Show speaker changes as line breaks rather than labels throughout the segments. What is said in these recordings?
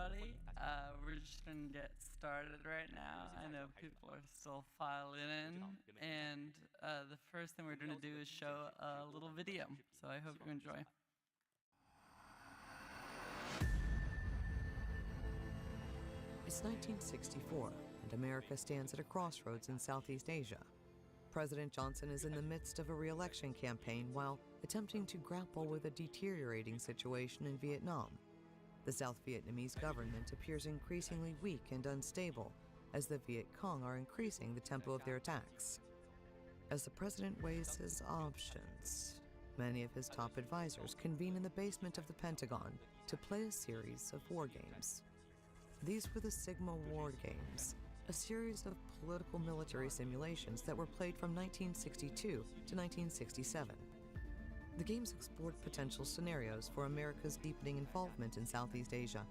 everybody. We're just going to get started right now. I know people are still filing in, and the first thing we're going to do is show a little video, so I hope you enjoy.
It's 1964, and America stands at a crossroads in Southeast Asia. President Johnson is in the midst of a re-election campaign while attempting to grapple with a deteriorating situation in Vietnam. The South Vietnamese government appears increasingly weak and unstable as the Viet Cong are increasing the tempo of their attacks. As the president weighs his options, many of his top advisors convene in the basement of the Pentagon to play a series of war games. These were the Sigma War Games, a series of political military simulations that were played from 1962 to 1967. The games explored potential scenarios for America's deepening involvement in Southeast Asia,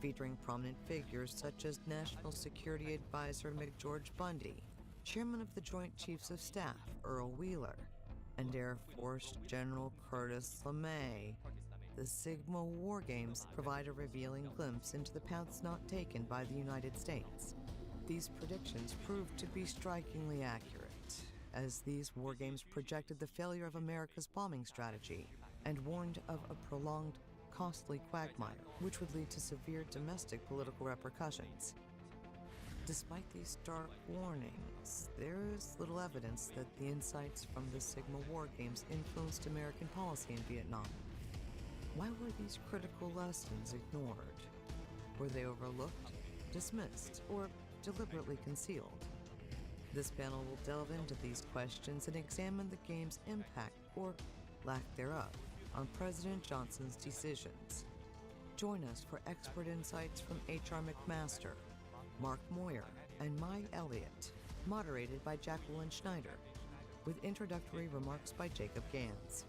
featuring prominent figures such as National Security Advisor McGeorge Bundy, Chairman of the Joint Chiefs of Staff Earl Wheeler, and Air Force General Curtis LeMay. The Sigma War Games provide a revealing glimpse into the paths not taken by the United States. These predictions proved to be strikingly accurate, as these war games projected the failure of America's bombing strategy and warned of a prolonged, costly quagmire, which would lead to severe domestic political repercussions. Despite these stark warnings, there is little evidence that the insights from the Sigma War Games influenced American policy in Vietnam. Why were these critical lessons ignored? Were they overlooked, dismissed, or deliberately concealed? This panel will delve into these questions and examine the game's impact, or lack thereof, on President Johnson's decisions. Join us for expert insights from H.R. McMaster, Mark Moyer, and Mai Elliott, moderated by Jacqueline Schneider, with introductory remarks by Jacob Gans.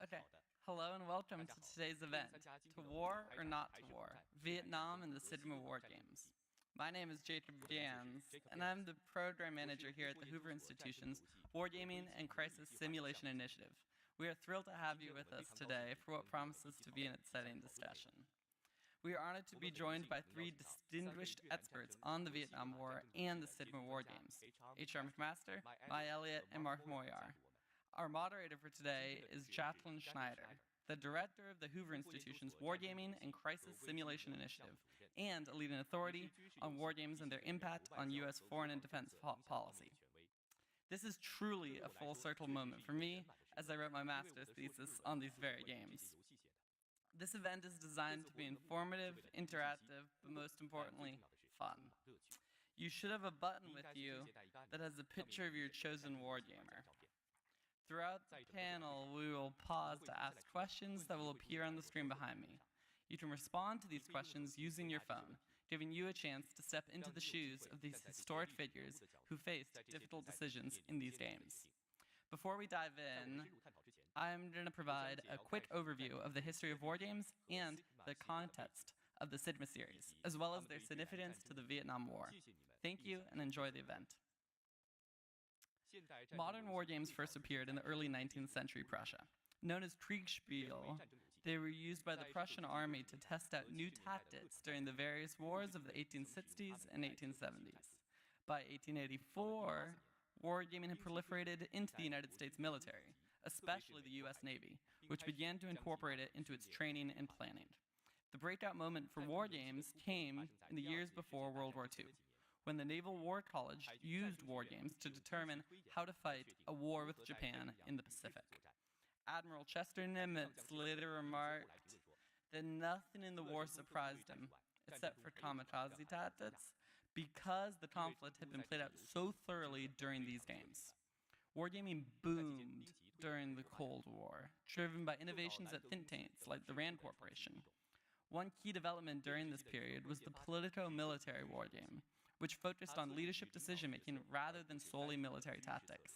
Okay, hello and welcome to today's event, To War or Not to War, Vietnam and the Sigma War Games. My name is Jacob Gans, and I'm the program manager here at the Hoover Institution's Wargaming and Crisis Simulation Initiative. We are thrilled to have you with us today for what promises to be an exciting discussion. We are honored to be joined by three distinguished experts on the Vietnam War and the Sigma War Games, H.R. McMaster, Mai Elliott, and Mark Moyer. Our moderator for today is Jacqueline Schneider, the director of the Hoover Institution's Wargaming and Crisis Simulation Initiative, and a leading authority on war games and their impact on U.S. foreign and defense policy. This is truly a full circle moment for me as I wrote my master's thesis on these very games. This event is designed to be informative, interactive, but most importantly, fun. You should have a button with you that has a picture of your chosen wargamer. Throughout the panel, we will pause to ask questions that will appear on the screen behind me. You can respond to these questions using your phone, giving you a chance to step into the shoes of these historic figures who faced difficult decisions in these games. Before we dive in, I'm going to provide a quick overview of the history of war games and the context of the Sigma series, as well as their significance to the Vietnam War. Thank you and enjoy the event. Modern war games first appeared in the early 19th century Prussia. Known as Kriegspiel, they were used by the Prussian army to test out new tactics during the various wars of the 1860s and 1870s. By 1884, wargaming had proliferated into the United States military, especially the U.S. Navy, which began to incorporate it into its training and planning. The breakout moment for war games came in the years before World War II, when the Naval War College used war games to determine how to fight a war with Japan in the Pacific. Admiral Chester Nimitz later remarked that nothing in the war surprised him, except for kamikaze tactics, because the conflict had been played out so thoroughly during these games. Wargaming boomed during the Cold War, driven by innovations at think tanks like the RAND Corporation. One key development during this period was the politico-military wargame, which focused on leadership decision-making rather than solely military tactics.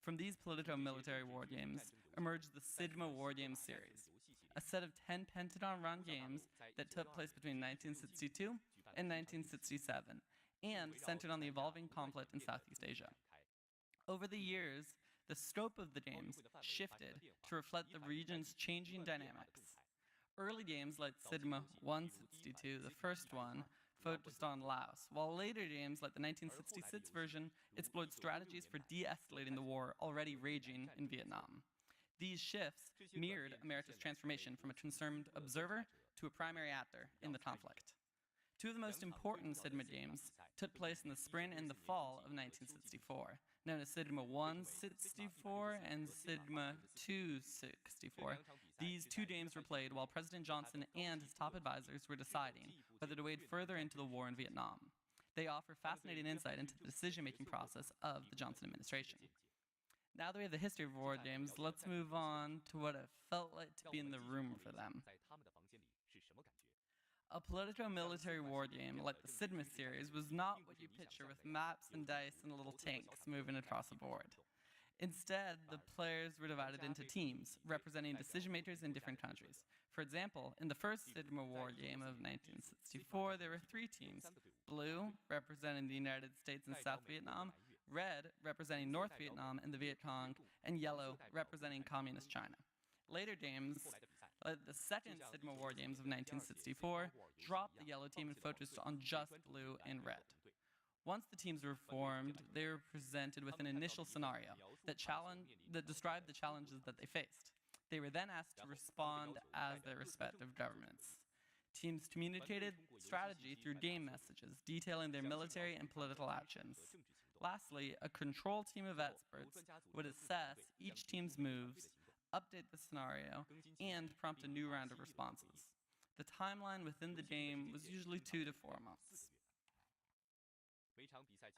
From these politico-military wargames emerged the Sigma War Games series, a set of 10 Pentagon-run games that took place between 1962 and 1967, and centered on the evolving conflict in Southeast Asia. Over the years, the scope of the games shifted to reflect the region's changing dynamics. Early games like Sigma 162, the first one, focused on Laos, while later games like the 1966 version explored strategies for de-escalating the war already raging in Vietnam. These shifts mirrored America's transformation from a concerned observer to a primary actor in the conflict. Two of the most important Sigma games took place in the spring and the fall of 1964, known as Sigma 164 and Sigma 264. These two games were played while President Johnson and his top advisors were deciding whether to wade further into the war in Vietnam. They offer fascinating insight into the decision-making process of the Johnson administration. Now that we have the history of war games, let's move on to what it felt like to be in the room for them. A politico-military war game like the Sigma series was not what you picture with maps and dice and little tanks moving across a board. Instead, the players were divided into teams, representing decision-makers in different countries. For example, in the first Sigma war game of 1964, there were three teams: blue, representing the United States and South Vietnam, red, representing North Vietnam and the Viet Cong, and yellow, representing Communist China. Later games, the second Sigma war games of 1964, dropped the yellow team and focused on just blue and red. Once the teams were formed, they were presented with an initial scenario that described the challenges that they faced. They were then asked to respond as their respective governments. Teams communicated strategy through game messages, detailing their military and political actions. Lastly, a control team of experts would assess each team's moves, update the scenario, and prompt a new round of responses. The timeline within the game was usually 2 to 4 months.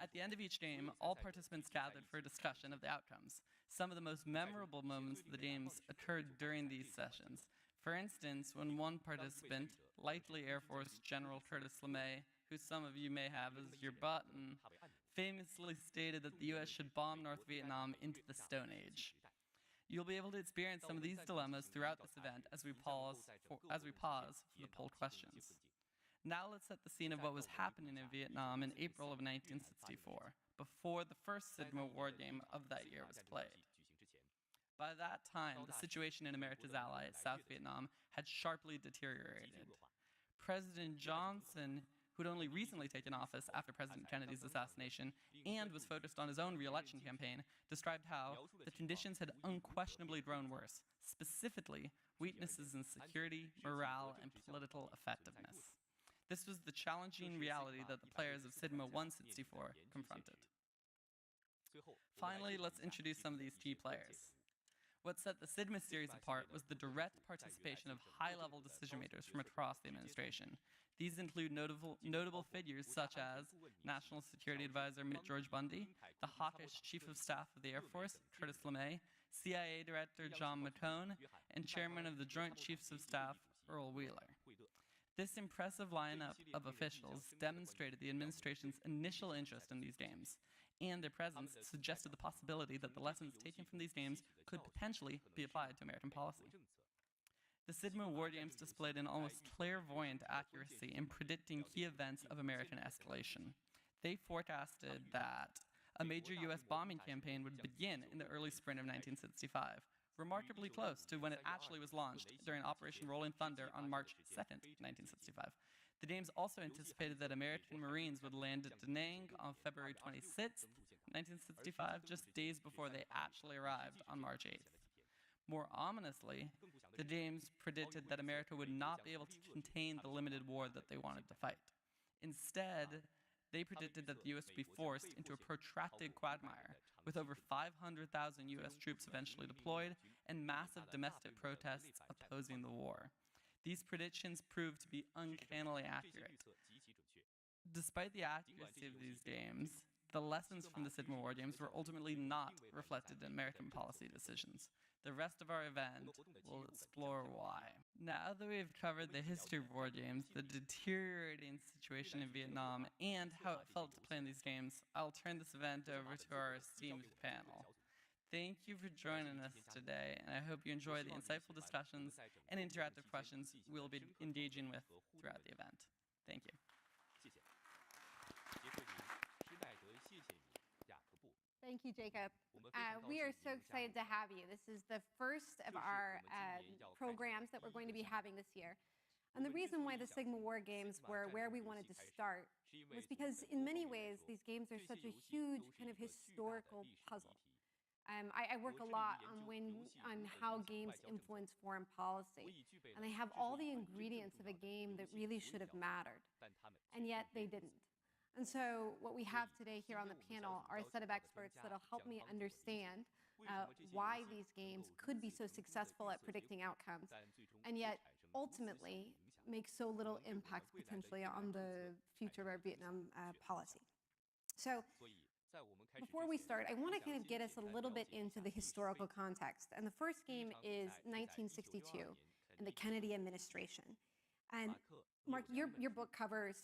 At the end of each game, all participants gathered for a discussion of the outcomes. Some of the most memorable moments of the games occurred during these sessions. For instance, when one participant, likely Air Force General Curtis LeMay, who some of you may have as your button, famously stated that the U.S. should bomb North Vietnam into the Stone Age. You'll be able to experience some of these dilemmas throughout this event as we pause for the poll questions. Now let's set the scene of what was happening in Vietnam in April of 1964, before the first Sigma war game of that year was played. By that time, the situation in America's ally at South Vietnam had sharply deteriorated. President Johnson, who'd only recently taken office after President Kennedy's assassination and was focused on his own re-election campaign, described how the conditions had unquestionably grown worse, specifically weaknesses in security, morale, and political effectiveness. This was the challenging reality that the players of Sigma 164 confronted. Finally, let's introduce some of these key players. What set the Sigma series apart was the direct participation of high-level decision-makers from across the administration. These include notable figures such as National Security Advisor George Bundy, the hawkish Chief of Staff of the Air Force, Curtis LeMay, CIA Director John McCone, and Chairman of the Joint Chiefs of Staff, Earl Wheeler. This impressive lineup of officials demonstrated the administration's initial interest in these games, and their presence suggested the possibility that the lessons taken from these games could potentially be applied to American policy. The Sigma war games displayed an almost clairvoyant accuracy in predicting key events of American escalation. They forecasted that a major U.S. bombing campaign would begin in the early spring of 1965, remarkably close to when it actually was launched during Operation Rolling Thunder on March 2nd, 1965. The games also anticipated that American Marines would land at Da Nang on February 26th, 1965, just days before they actually arrived on March 8th. More ominously, the games predicted that America would not be able to contain the limited war that they wanted to fight. Instead, they predicted that the U.S. would be forced into a protracted quagmire, with over 500,000 U.S. troops eventually deployed and massive domestic protests opposing the war. These predictions proved to be uncannily accurate. Despite the accuracy of these games, the lessons from the Sigma war games were ultimately not reflected in American policy decisions. The rest of our event will explore why. Now that we've covered the history of war games, the deteriorating situation in Vietnam, and how it felt to play in these games, I'll turn this event over to our esteemed panel. Thank you for joining us today, and I hope you enjoy the insightful discussions and interactive questions we'll be engaging with throughout the event. Thank you.
Thank you, Jacob. We are so excited to have you. This is the first of our programs that we're going to be having this year. And the reason why the Sigma War Games were where we wanted to start was because in many ways, these games are such a huge kind of historical puzzle. I work a lot on how games influence foreign policy, and they have all the ingredients of a game that really should have mattered, and yet they didn't. And so what we have today here on the panel are a set of experts that'll help me understand why these games could be so successful at predicting outcomes, and yet ultimately make so little impact potentially on the future of our Vietnam policy. So before we start, I want to kind of get us a little bit into the historical context. And the first game is 1962 and the Kennedy administration. And Mark, your book covers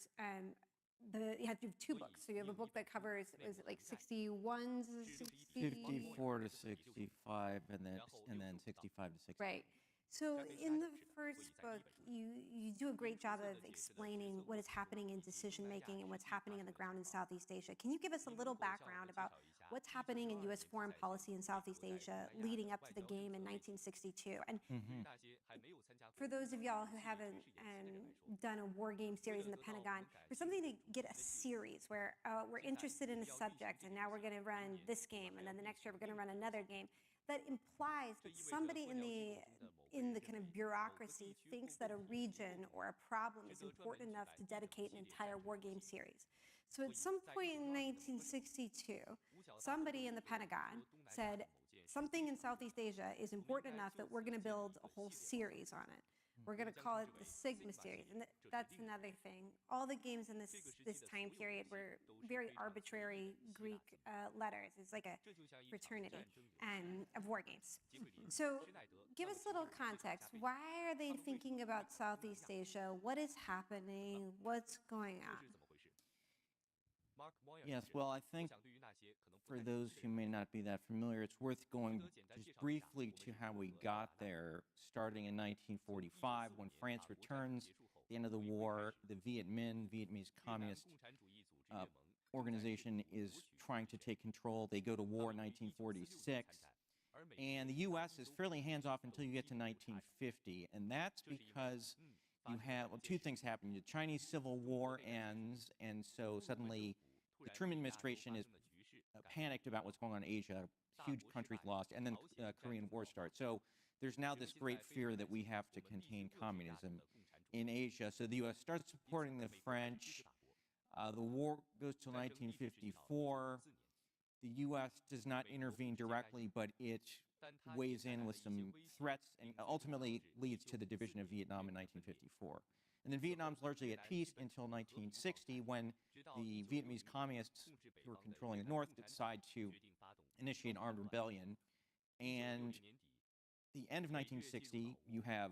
you have two books. So you have a book that covers, is it like 61 to 60?
54 to 65, and then 65 to 60.
Right. So in the first book, you do a great job of explaining what is happening in decision-making and what's happening on the ground in Southeast Asia. Can you give us a little background about what's happening in U.S. foreign policy in Southeast Asia leading up to the game in 1962? And for those of y'all who haven't done a war game series in the Pentagon, for something to get a series where we're interested in a subject and now we're going to run this game and then the next year we're going to run another game, that implies that somebody in the kind of bureaucracy thinks that a region or a problem is important enough to dedicate an entire war game series. So at some point in 1962, somebody in the Pentagon said, something in Southeast Asia is important enough that we're going to build a whole series on it. We're going to call it the Sigma series, and that's another thing. All the games in this time period were very arbitrary Greek letters. It's like a fraternity of war games. So give us a little context. Why are they thinking about Southeast Asia? What is happening? What's going on?
Yes, well, I think for those who may not be that familiar, it's worth going just briefly to how we got there, starting in 1945 when France returns. At the end of the war, the Viet Minh, Vietnamese Communist organization, is trying to take control. They go to war in 1946. And the U.S. is fairly hands-off until you get to 1950. And that's because you have, well, two things happen. The Chinese Civil War ends, and so suddenly the Truman administration is panicked about what's going on in Asia. Huge countries lost, and then the Korean War starts. So there's now this great fear that we have to contain communism in Asia. So the U.S. starts supporting the French. The war goes till 1954. The U.S. does not intervene directly, but it weighs in with some threats and ultimately leads to the division of Vietnam in 1954. And then Vietnam's largely at peace until 1960 when the Vietnamese communists who are controlling the north decide to initiate an armed rebellion. And the end of 1960, you have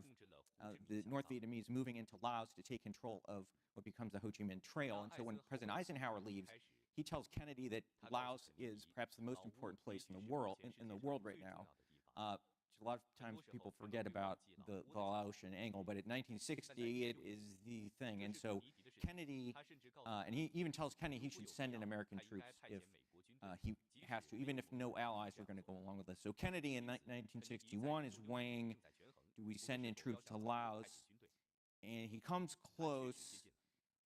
the North Vietnamese moving into Laos to take control of what becomes the Ho Chi Minh Trail. And so when President Eisenhower leaves, he tells Kennedy that Laos is perhaps the most important place in the world right now. A lot of times people forget about the Laotian angle, but at 1960, it is the thing. And so Kennedy, and he even tells Kennedy he should send in American troops if he has to, even if no allies are going to go along with this. So Kennedy in 1961 is weighing, do we send in troops to Laos? And he comes close.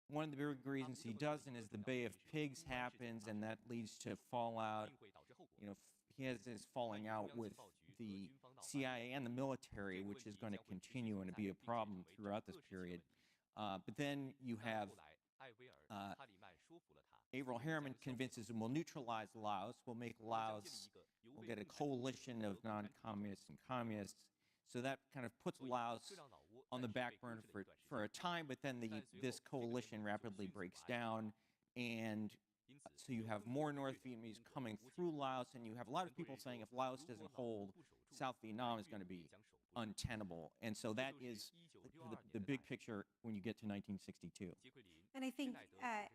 One of the big reasons he doesn't is the Bay of Pigs happens, and that leads to fallout. You know, he has this falling out with the CIA and the military, which is going to continue and to be a problem throughout this period. But then you have Averell Harriman convinces him we'll neutralize Laos, we'll make Laos, we'll get a coalition of non-communists and communists. So that kind of puts Laos on the back burner for a time, but then this coalition rapidly breaks down, and so you have more North Vietnamese coming through Laos, and you have a lot of people saying if Laos doesn't hold, South Vietnam is going to be untenable. And so that is the big picture when you get to 1962.
And I think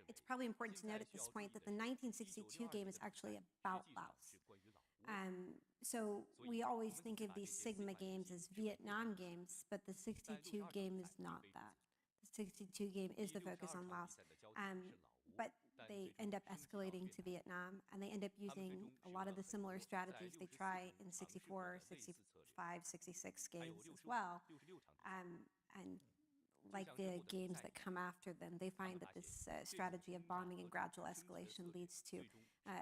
it's probably important to note at this point that the 1962 game is actually about Laos. So we always think of these Sigma games as Vietnam games, but the 62 game is not that. The 62 game is the focus on Laos. but they end up escalating to Vietnam, and they end up using a lot of the similar strategies they try in 64, 65, 66 games as well. And like the games that come after them, they find that this strategy of bombing and gradual escalation leads to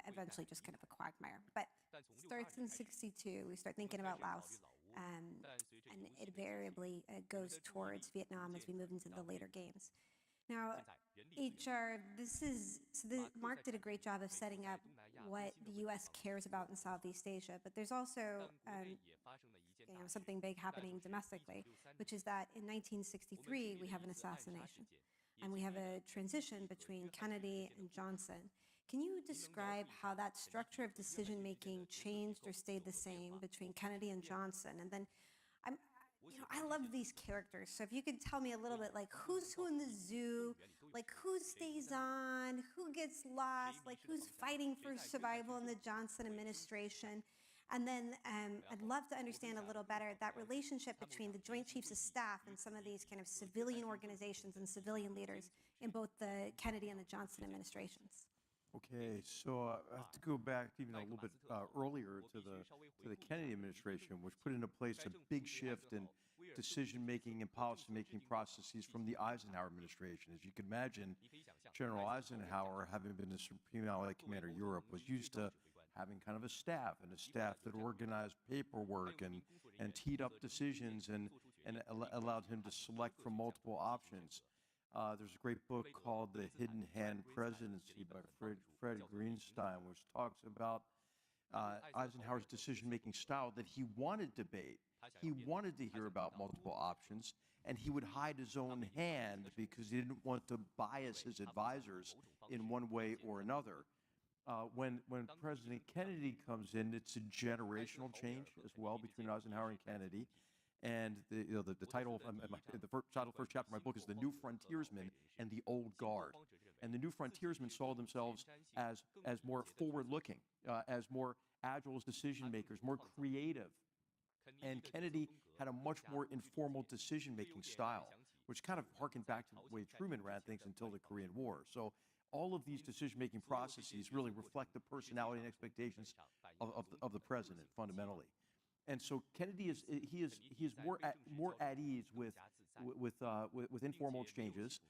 eventually just kind of a quagmire. But it starts in 62. We start thinking about Laos, and it invariably goes towards Vietnam as we move into the later games. Now, HR, Mark did a great job of setting up what the U.S. cares about in Southeast Asia, but there's also something big happening domestically, which is that in 1963, we have an assassination, and we have a transition between Kennedy and Johnson. Can you describe how that structure of decision-making changed or stayed the same between Kennedy and Johnson? And then I love these characters, so if you could tell me a little bit, like, who's who in the zoo, like, who stays on, who gets lost, like, who's fighting for survival in the Johnson administration. And then I'd love to understand a little better that relationship between the Joint Chiefs of Staff and some of these kind of civilian organizations and civilian leaders in both the Kennedy and the Johnson administrations.
Okay, so I have to go back even a little bit earlier to the Kennedy administration, which put into place a big shift in decision-making and policy-making processes from the Eisenhower administration. As you can imagine, General Eisenhower, having been the Supreme Allied Commander of Europe, was used to having kind of a staff that organized paperwork and teed up decisions and allowed him to select from multiple options. There's a great book called The Hidden Hand Presidency by Fred Greenstein, which talks about Eisenhower's decision-making style, that he wanted debate. He wanted to hear about multiple options, and he would hide his own hand because he didn't want to bias his advisors in one way or another. When President Kennedy comes in, it's a generational change as well between Eisenhower and Kennedy. And the title of the first chapter of my book is The New Frontiersmen and the Old Guard. And the New Frontiersmen saw themselves as more forward-looking, as more agile as decision makers, more creative. And Kennedy had a much more informal decision-making style, which kind of harkened back to the way Truman ran things until the Korean War. So all of these decision-making processes really reflect the personality and expectations of the president fundamentally. And so Kennedy is more at ease with informal exchanges,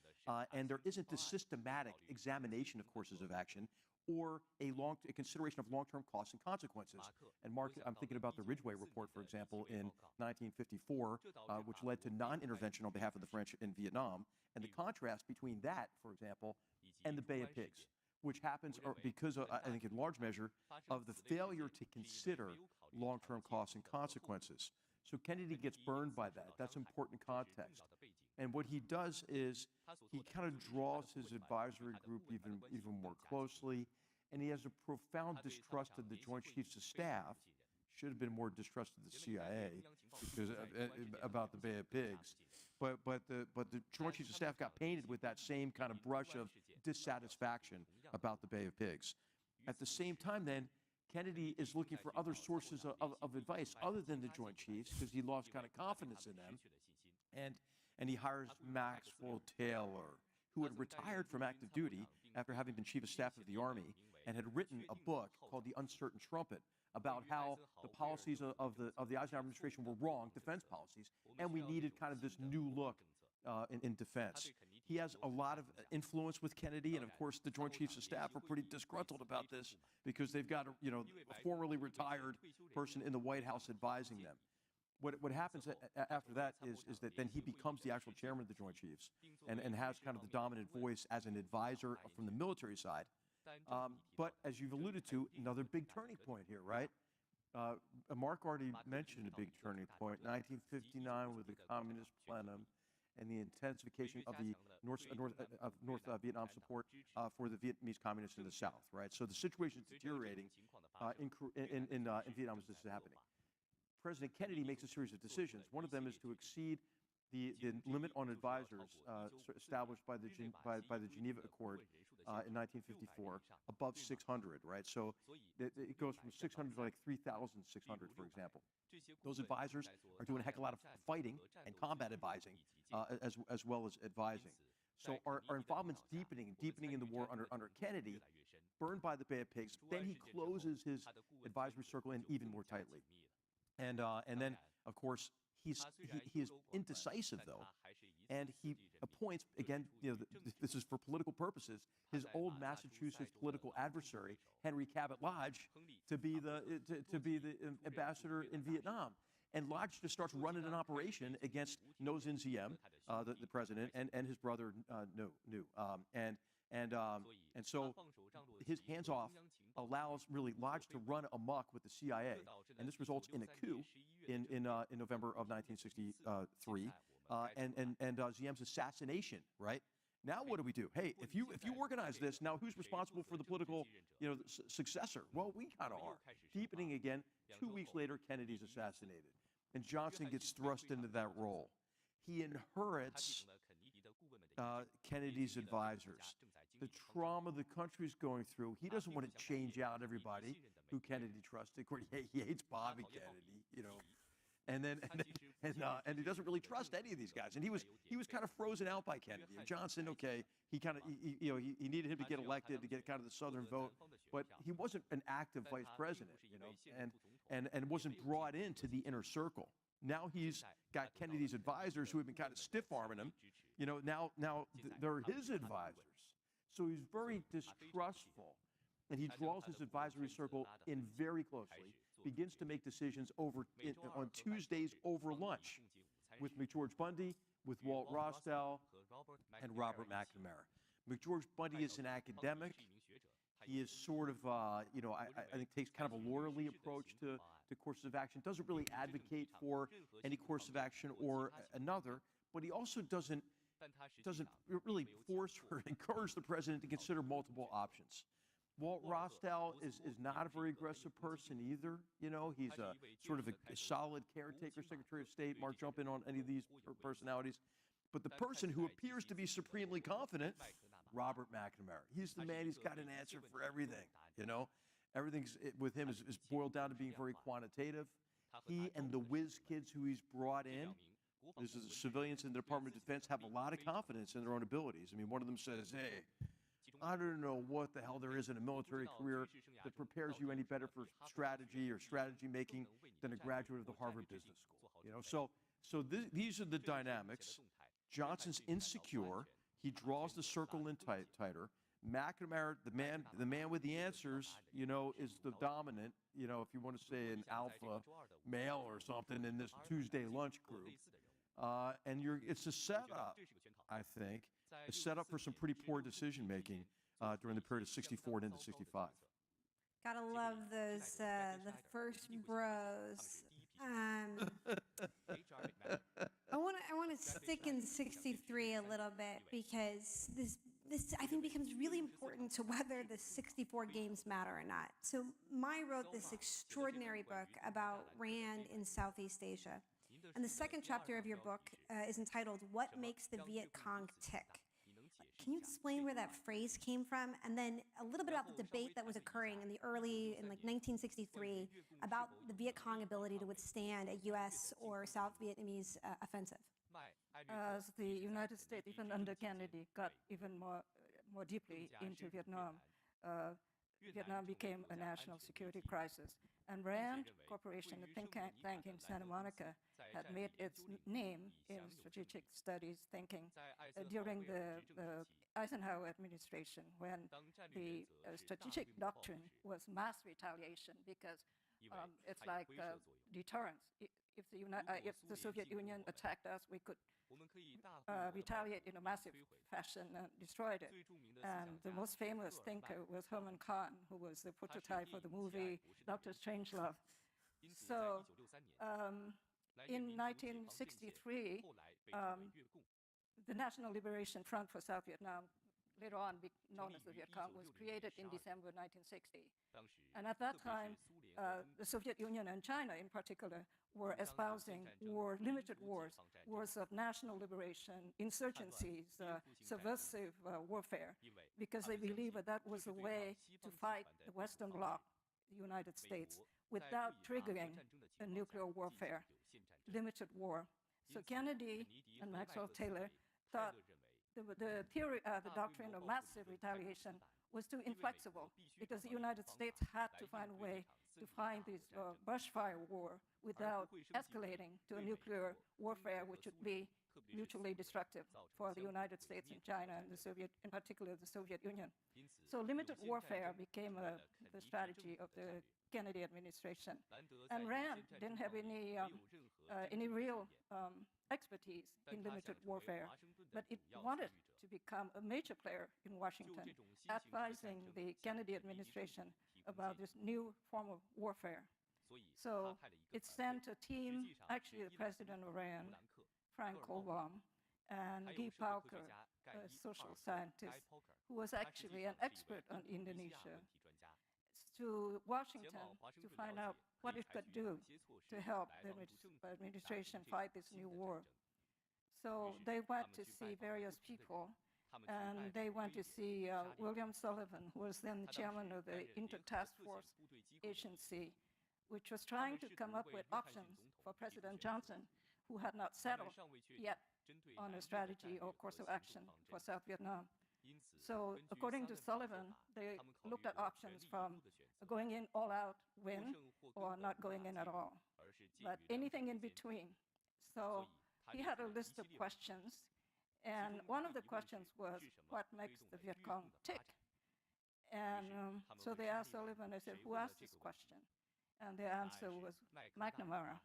and there isn't this systematic examination of courses of action or a consideration of long-term costs and consequences. And Mark, I'm thinking about the Ridgway Report, for example, in 1954, which led to non-intervention on behalf of the French in Vietnam, and the contrast between that, for example, and the Bay of Pigs, which happens because, I think in large measure, of the failure to consider long-term costs and consequences. So Kennedy gets burned by that. That's important context. And what he does is he kind of draws his advisory group even more closely, and he has a profound distrust of the Joint Chiefs of Staff. Should have been more distrust of the CIA because about the Bay of Pigs. But the Joint Chiefs of Staff got painted with that same kind of brush of dissatisfaction about the Bay of Pigs. At the same time, then, Kennedy is looking for other sources of advice other than the Joint Chiefs because he lost kind of confidence in them. And he hires Maxwell Taylor, who had retired from active duty after having been Chief of Staff of the Army and had written a book called The Uncertain Trumpet about how the policies of the Eisenhower administration were wrong, defense policies, and we needed kind of this new look in defense. He has a lot of influence with Kennedy, and of course the Joint Chiefs of Staff are pretty disgruntled about this because they've got a formerly retired person in the White House advising them. What happens after that is that then he becomes the actual chairman of the Joint Chiefs and has kind of the dominant voice as an advisor from the military side. But as you've alluded to, another big turning point here, right? Mark already mentioned a big turning point, 1959 with the Communist plenum and the intensification of the North Vietnam support for the Vietnamese communists in the South, right? So the situation is deteriorating in Vietnam as this is happening. President Kennedy makes a series of decisions. One of them is to exceed the limit on advisors established by the Geneva Accord in 1954 above 600, right? So it goes from 600 to like 3,600, for example. Those advisors are doing a heck of a lot of fighting and combat advising as well as advising. So our involvement's deepening and deepening in the war under Kennedy, burned by the Bay of Pigs. Then he closes his advisory circle in even more tightly. And then, of course, he is indecisive, though, and he appoints, again, this is for political purposes, his old Massachusetts political adversary, Henry Cabot Lodge, to be the ambassador in Vietnam. And Lodge just starts running an operation against No Zin Ziem, the president, and his brother Nu. And so his hands-off allows really Lodge to run amok with the CIA, and this results in a coup in November of 1963, and Ziem's assassination. Right now, what do? Hey, if you organize this, now who's responsible for the political successor? Well, we kind of are. Deepening again. 2 weeks later, Kennedy's assassinated, and Johnson gets thrust into that role. He inherits Kennedy's advisors. The trauma the country's going through, he doesn't want to change out everybody who Kennedy trusted. Of course, he hates Bobby Kennedy, and he doesn't really trust any of these guys. And he was kind of frozen out by Kennedy. And Johnson, okay, he needed him to get elected to get kind of the Southern vote, but he wasn't an active vice president, and wasn't brought into the inner circle. Now he's got Kennedy's advisors who have been kind of stiff-arming him. Now they're his advisors. So he's very distrustful, and he draws his advisory circle in very closely, begins to make decisions on Tuesdays over lunch with McGeorge Bundy, with Walt Rostow, and Robert McNamara. McGeorge Bundy is an academic. He is sort of, I think takes kind of a lawyerly approach to courses of action, doesn't really advocate for any course of action or another, but he also doesn't really force or encourage the president to consider multiple options. Walt Rostow is not a very aggressive person either. He's a sort of a solid caretaker, Secretary of State. Mark, jump in on any of these personalities. But the person who appears to be supremely confident, Robert McNamara. He's the man. He's got an answer for everything. Everything's with him is boiled down to being very quantitative. He and the whiz kids who he's brought in, the civilians in the Department of Defense, have a lot of confidence in their own abilities. I mean, one of them says, hey, I don't know what the hell there is in a military career that prepares you any better for strategy or strategy making than a graduate of the Harvard Business School. So these are the dynamics. Johnson's insecure. He draws the circle in tighter. McNamara, the man with the answers, is the dominant, if you want to say an alpha male or something in this Tuesday lunch group. And it's a setup, I think, a setup for some pretty poor decision-making during the period of 64 and into 65.
Gotta love those, the first bros. I want to stick in 63 a little bit because this I think becomes really important to whether the 64 games matter or not. So Mai wrote this extraordinary book about Rand in Southeast Asia. And the second chapter of your book is entitled, What Makes the Viet Cong Tick? Can you explain where that phrase came from? And then a little bit about the debate that was occurring in 1963 about the Viet Cong ability to withstand a U.S. or South Vietnamese offensive.
As the United States, even under Kennedy, got even more deeply into Vietnam, Vietnam became a national security crisis. And Rand Corporation, a think tank in Santa Monica, had made its name in strategic studies thinking during the Eisenhower administration, when the strategic doctrine was mass retaliation, because it's like deterrence. If the Soviet Union attacked us, we could retaliate in a massive fashion and destroyed it. And the most famous thinker was Herman Kahn, who was the prototype for the movie Dr. Strangelove. So in 1963, the National Liberation Front for South Vietnam, later on known as the Viet Cong, was created in December 1960. And at that time, the Soviet Union and China in particular were espousing limited wars of national liberation, insurgencies, subversive warfare, because they believed that was a way to fight the Western Bloc, the United States, without triggering a nuclear warfare, limited war. So Kennedy and Maxwell Taylor thought the theory, the doctrine of massive retaliation was too inflexible because the United States had to find a way to find this brushfire war without escalating to a nuclear warfare, which would be mutually destructive for the United States and China and in particular the Soviet Union. So limited warfare became the strategy of the Kennedy administration. And Rand didn't have any real expertise in limited warfare, but it wanted to become a major player in Washington, advising the Kennedy administration about this new form of warfare. So it sent a team, actually the president of Rand, Frank Colbaum, and Guy Pauker, a social scientist who was actually an expert on Indonesia, to Washington to find out what it could do to help the administration fight this new war. So they went to see various people, and they went to see William Sullivan, who was then the chairman of the Inter-Task Force Agency, which was trying to come up with options for President Johnson, who had not settled yet on a strategy or course of action for South Vietnam. So according to Sullivan, they looked at options from going in all out, win, or not going in at all, but anything in between. So he had a list of questions, and one of the questions was, what makes the Viet Cong tick? And so they asked Sullivan, they said, who asked this question? And the answer was McNamara.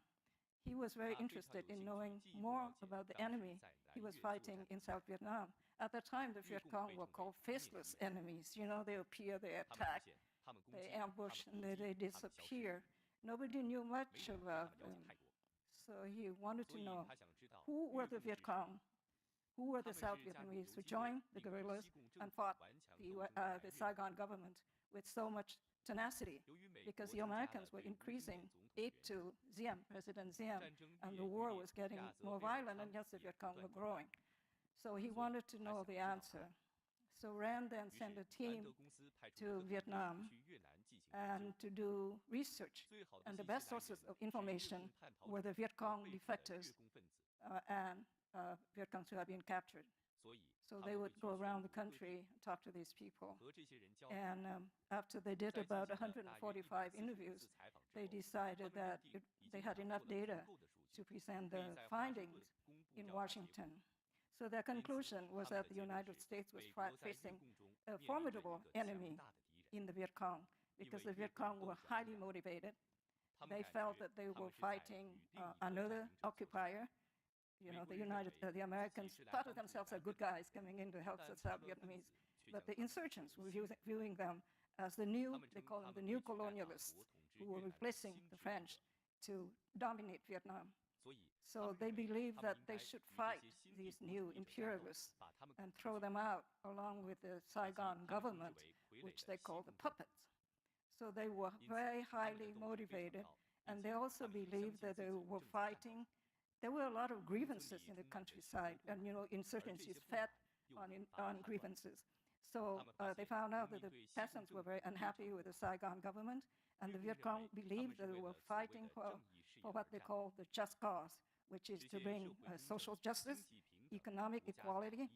He was very interested in knowing more about the enemy he was fighting in South Vietnam. At the time, the Viet Cong were called faceless enemies. You know, they appear, they attack, they ambush, and they disappear. Nobody knew much about them. So he wanted to know who were the Viet Cong, who were the South Vietnamese who joined the guerrillas and fought the Saigon government with so much tenacity, because the Americans were increasing aid to Diem, President Diem, and the war was getting more violent, and yes, the Viet Cong were growing. So he wanted to know the answer. So Rand then sent a team to Vietnam and to do research. And the best sources of information were the Viet Cong defectors and Viet Congs who had been captured. So they would go around the country and talk to these people. And after they did about 145 interviews, they decided that they had enough data to present the findings in Washington. So their conclusion was that the United States was facing a formidable enemy in the Viet Cong, because the Viet Cong were highly motivated. They felt that they were fighting another occupier. You know, the Americans thought of themselves as good guys coming in to help the South Vietnamese, but the insurgents were viewing them as they call them the new colonialists, who were replacing the French to dominate Vietnam. So they believed that they should fight these new imperialists and throw them out along with the Saigon government, which they called the puppets. So they were very highly motivated, and they also believed that they were fighting. There were a lot of grievances in the countryside, and insurgencies fed on grievances. So they found out that the peasants were very unhappy with the Saigon government, and the Viet Cong believed that they were fighting for what they call the just cause, which is to bring social justice, economic equality,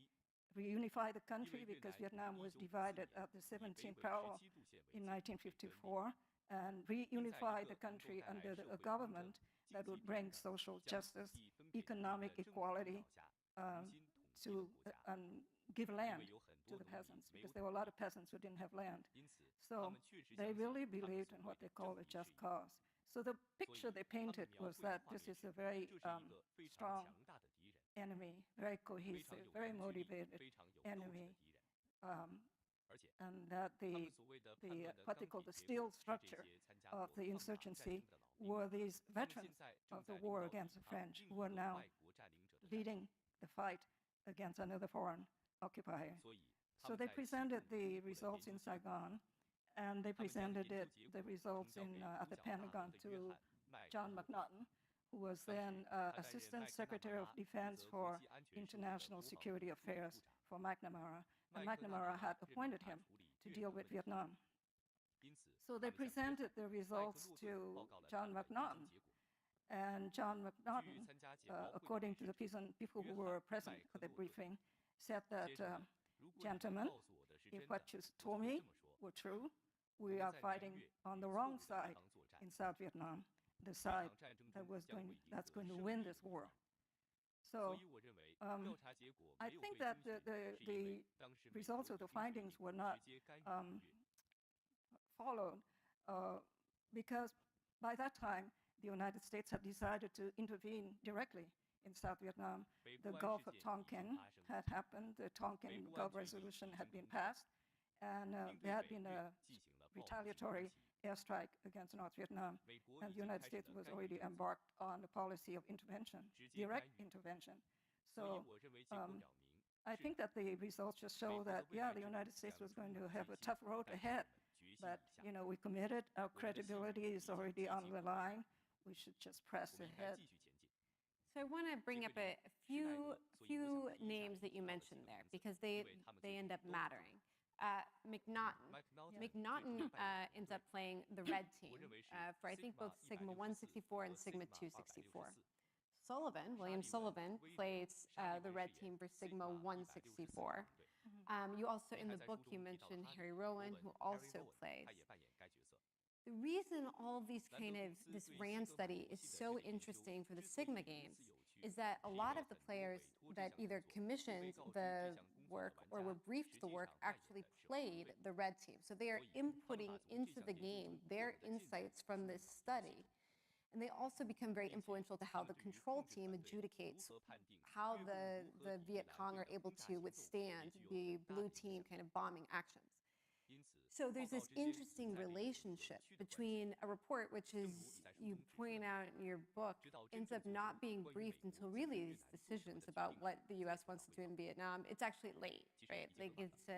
reunify the country, because Vietnam was divided at the 17th parallel in 1954, and reunify the country under a government that would bring social justice, economic equality, to give land to the peasants, because there were a lot of peasants who didn't have land. So they really believed in what they call a just cause. So the picture they painted was that this is a very strong enemy, very cohesive, very motivated enemy, and that what they call the steel structure of the insurgency were these veterans of the war against the French, who are now leading the fight against another foreign occupier. So they presented the results in Saigon, and they presented the results at the Pentagon to John McNaughton, who was then Assistant Secretary of Defense for International Security Affairs for McNamara, and McNamara had appointed him to deal with Vietnam. So they presented the results to John McNaughton, and John McNaughton, according to the people who were present at the briefing, said that, gentlemen, if what you told me were true, we are fighting on the wrong side in South Vietnam, the side that's going to win this war. So I think that the results of the findings were not followed because by that time, the United States had decided to intervene directly in South Vietnam. The Gulf of Tonkin had happened. The Tonkin Gulf Resolution had been passed, and there had been a retaliatory airstrike against North Vietnam, and the United States was already embarked on the policy of intervention, direct intervention. So I think that the results just show that, yeah, the United States was going to have a tough road ahead, but, you know, we committed. Our credibility is already on the line. We should just press ahead.
So I want to bring up a few names that you mentioned there because they end up mattering. McNaughton ends up playing the red team for I think both Sigma 164 and Sigma 264. William Sullivan plays the red team for Sigma 164. You also, in the book, you mentioned Harry Rowan, who also plays. The reason all of these this RAND study is so interesting for the Sigma games is that a lot of the players that either commissioned the work or were briefed the work actually played the red team. So they are inputting into the game their insights from this study. And they also become very influential to how the control team adjudicates how the Viet Cong are able to withstand the blue team kind of bombing actions. So there's this interesting relationship between a report, which is, you point out in your book, ends up not being briefed until really these decisions about what the U.S. wants to do in Vietnam. It's actually late, right? Like it's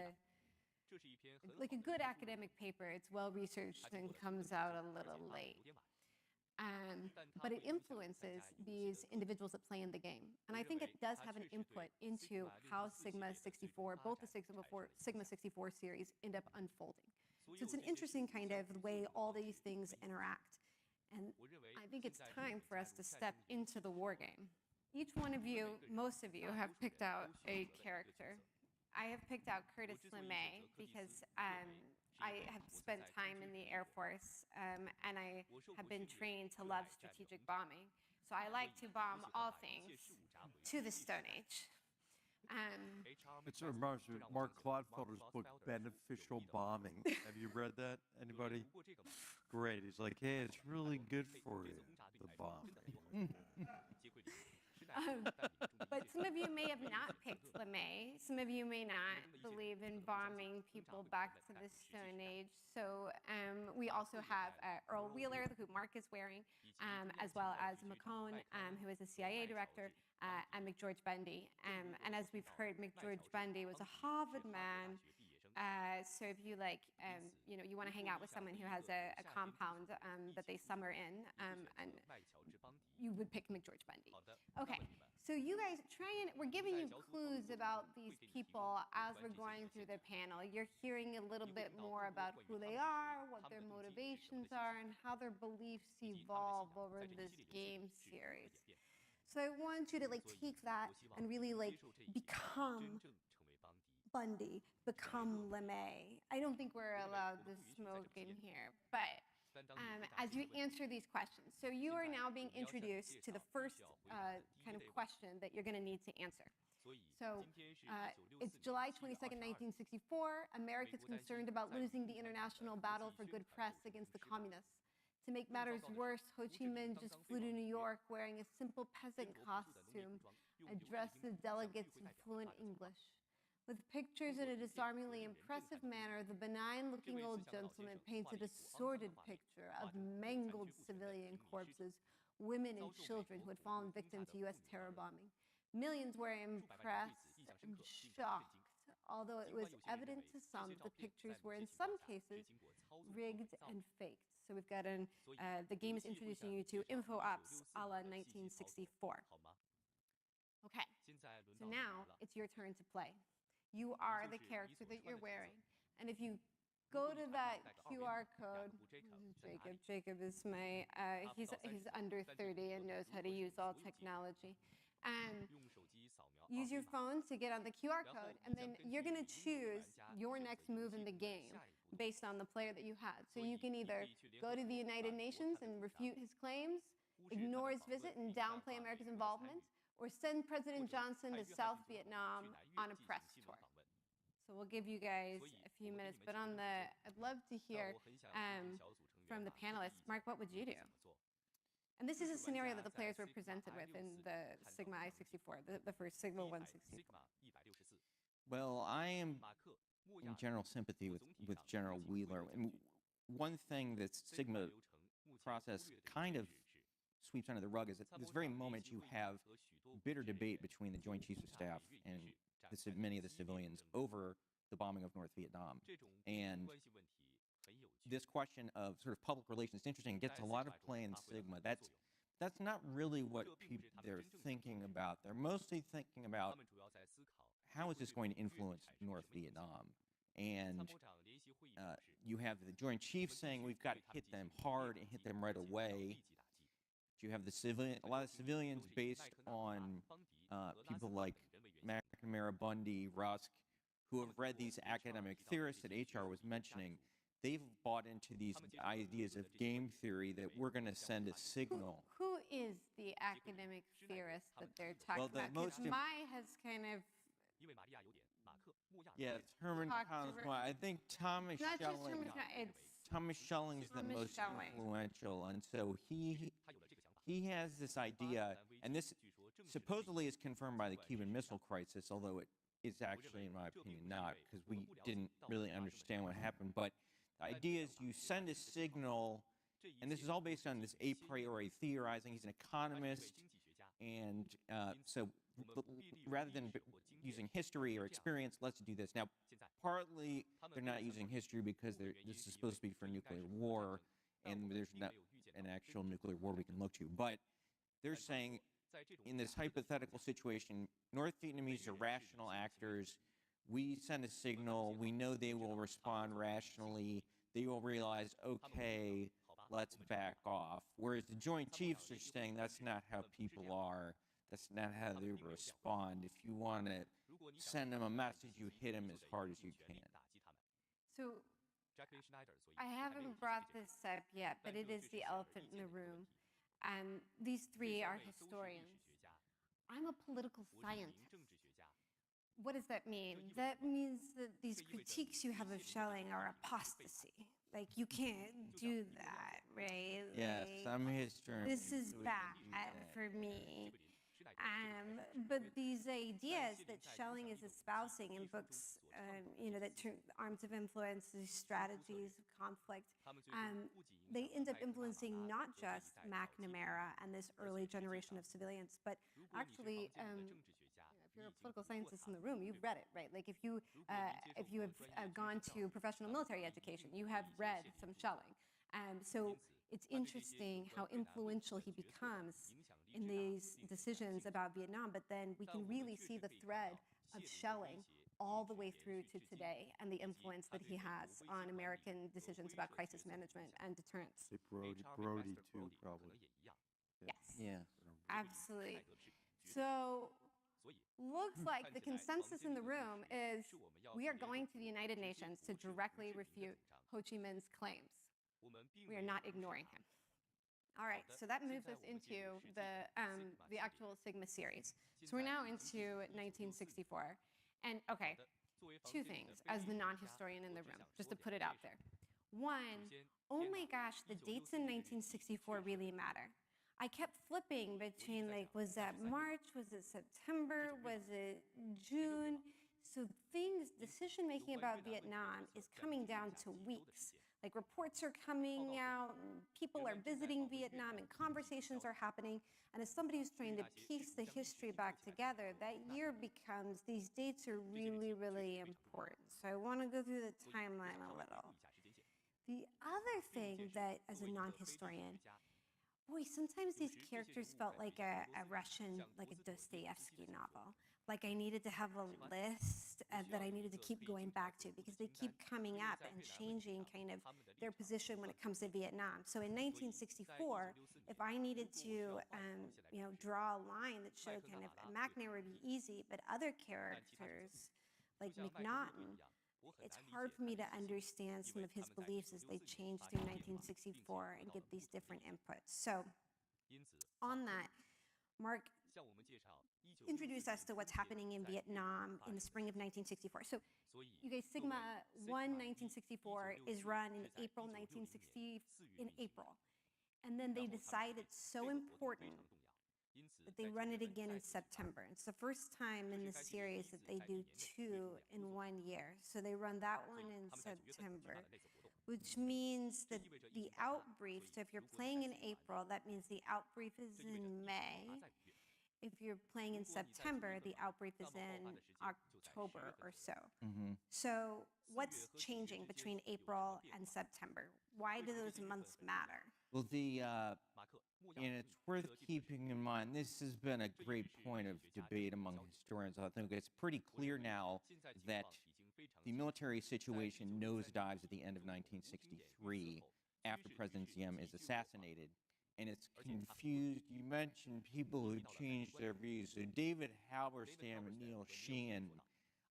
like a good academic paper. It's well-researched and comes out a little late. But it influences these individuals that play in the game. And I think it does have an input into how Sigma 64, both the Sigma 64 series end up unfolding. So it's an interesting kind of way all these things interact. And I think it's time for us to step into the war game. Each one of you, most of you, have picked out a character. I have picked out Curtis LeMay because I have spent time in the Air Force, and I have been trained to love strategic bombing. So I like to bomb all things to the Stone Age.
It sort of reminds me of Mark Clodfelder's book, Beneficial Bombing. Have you read that? Anybody? Great. He's like, hey, it's really good for you, the bombing.
But some of you may have not picked LeMay. Some of you may not believe in bombing people back to the Stone Age. So we also have Earl Wheeler, who Mark is wearing, as well as McCone, who is a CIA director, and McGeorge Bundy. And as we've heard, McGeorge Bundy was a Harvard man. So if you you want to hang out with someone who has a compound that they summer in, and you would pick McGeorge Bundy. Okay, so you guys we're giving you clues about these people as we're going through the panel. You're hearing a little bit more about who they are, what their motivations are, and how their beliefs evolve over this game series. So I want you to take that and really become Bundy, become LeMay. I don't think we're allowed to smoke in here, but as you answer these questions. So you are now being introduced to the first kind of question that you're going to need to answer. So it's July 22nd, 1964. America's concerned about losing the international battle for good press against the communists. To make matters worse, Ho Chi Minh just flew to New York wearing a simple peasant costume, addressed the delegates in fluent English. With pictures in a disarmingly impressive manner, the benign-looking old gentleman painted a sordid picture of mangled civilian corpses, women and children who had fallen victim to U.S. terror bombing. Millions were impressed and shocked, although it was evident to some that the pictures were in some cases rigged and faked. So we've got the game is introducing you to info ops a la 1964. Okay, so now it's your turn to play. You are the character that you're wearing. And if you go to that QR code, Jacob is he's under 30 and knows how to use all technology. Use your phone to get on the QR code, and then you're going to choose your next move in the game based on the player that you had. So you can either go to the United Nations and refute his claims, ignore his visit and downplay America's involvement, or send President Johnson to South Vietnam on a press tour. So we'll give you guys a few minutes, but I'd love to hear from the panelists. Mark, what would you do? And this is a scenario that the players were presented with in the Sigma I-64, the first Sigma 164.
Well, I am in general sympathy with General Wheeler. And one thing that Sigma process kind of sweeps under the rug is at this very moment you have bitter debate between the Joint Chiefs of Staff and many of the civilians over the bombing of North Vietnam. And this question of sort of public relations is interesting. It gets a lot of play in Sigma. That's not really what they're thinking about. They're mostly thinking about how is this going to influence North Vietnam. And you have the Joint Chiefs saying we've got to hit them hard and hit them right away. You have a lot of civilians based on people like McNamara, Bundy, Rusk, who have read these academic theorists that HR was mentioning. They've bought into these ideas of game theory that we're going to send a signal.
Who is the academic theorist that they're talking about? Because Mai has kind of...
Yeah, it's Herman Collins. I think Thomas Schelling. Thomas Schelling is the most influential, and so he has this idea, and this supposedly is confirmed by the Cuban Missile Crisis, although it is actually, in my opinion, not, because we didn't really understand what happened. But the idea is you send a signal, and this is all based on this a priori theorizing. He's an economist, and so rather than using history or experience, let's do this. Now, partly they're not using history because this is supposed to be for nuclear war, and there's not an actual nuclear war we can look to. But they're saying, in this hypothetical situation, North Vietnamese are rational actors. We send a signal. We know they will respond rationally. They will realize, okay, let's back off. Whereas the Joint Chiefs are saying that's not how people are. That's not how they respond. If you want to send them a message, you hit them as hard as you can.
So I haven't brought this up yet, but it is the elephant in the room. These three are historians. I'm a political scientist. What does that mean? That means that these critiques you have of Schelling are apostasy. Like, you can't do that, right?
Yes, I'm a historian.
This is bad for me. But these ideas that Schelling is espousing in books, that arms of influence, these strategies of conflict, they end up influencing not just McNamara and this early generation of civilians, but actually, if you're a political scientist in the room, you've read it, right? Like if you have gone to professional military education, you have read some Schelling. So it's interesting how influential he becomes in these decisions about Vietnam, but then we can really see the thread of Schelling all the way through to today and the influence that he has on American decisions about crisis management and deterrence.
Brody too, probably.
Yes.
Yeah.
Absolutely. So looks like the consensus in the room is we are going to the United Nations to directly refute Ho Chi Minh's claims. We are not ignoring him. All right, so that moves us into the actual Sigma series. So we're now into 1964. And okay, two things as the non-historian in the room, just to put it out there. One, oh my gosh, the dates in 1964 really matter. I kept flipping between, like, was that March? Was it September? Was it June? So decision-making about Vietnam is coming down to weeks. Like, reports are coming out, and people are visiting Vietnam, and conversations are happening. And as somebody who's trying to piece the history back together, that year becomes, these dates are really, really important. So I want to go through the timeline a little. The other thing that, as a non-historian, boy, sometimes these characters felt like a Russian, like a Dostoevsky novel. like I needed to have a list that I needed to keep going back to because they keep coming up and changing kind of their position when it comes to Vietnam. So in 1964, if I needed to, draw a line that showed kind of McNair would be easy, but other characters like McNaughton, it's hard for me to understand some of his beliefs as they change through 1964 and get these different inputs. So on that, Mark introduce us to what's happening in Vietnam in the spring of 1964. So you guys, Sigma 1 1964 is run in April 1960, in April. And then they decide it's so important that they run it again in September. It's the first time in the series that they do 2 in 1 year. So they run that one in September, which means that the outbrief, so if you're playing in April, that means the outbrief is in May. If you're playing in September, the outbrief is in October or so. So what's changing between April and September? Why do those months matter?
Well, and it's worth keeping in mind, this has been a great point of debate among historians. I think it's pretty clear now that the military situation nosedives at the end of 1963 after President Diem is assassinated. And it's confused. You mentioned people who changed their views. So David Halberstam and Neil Sheehan,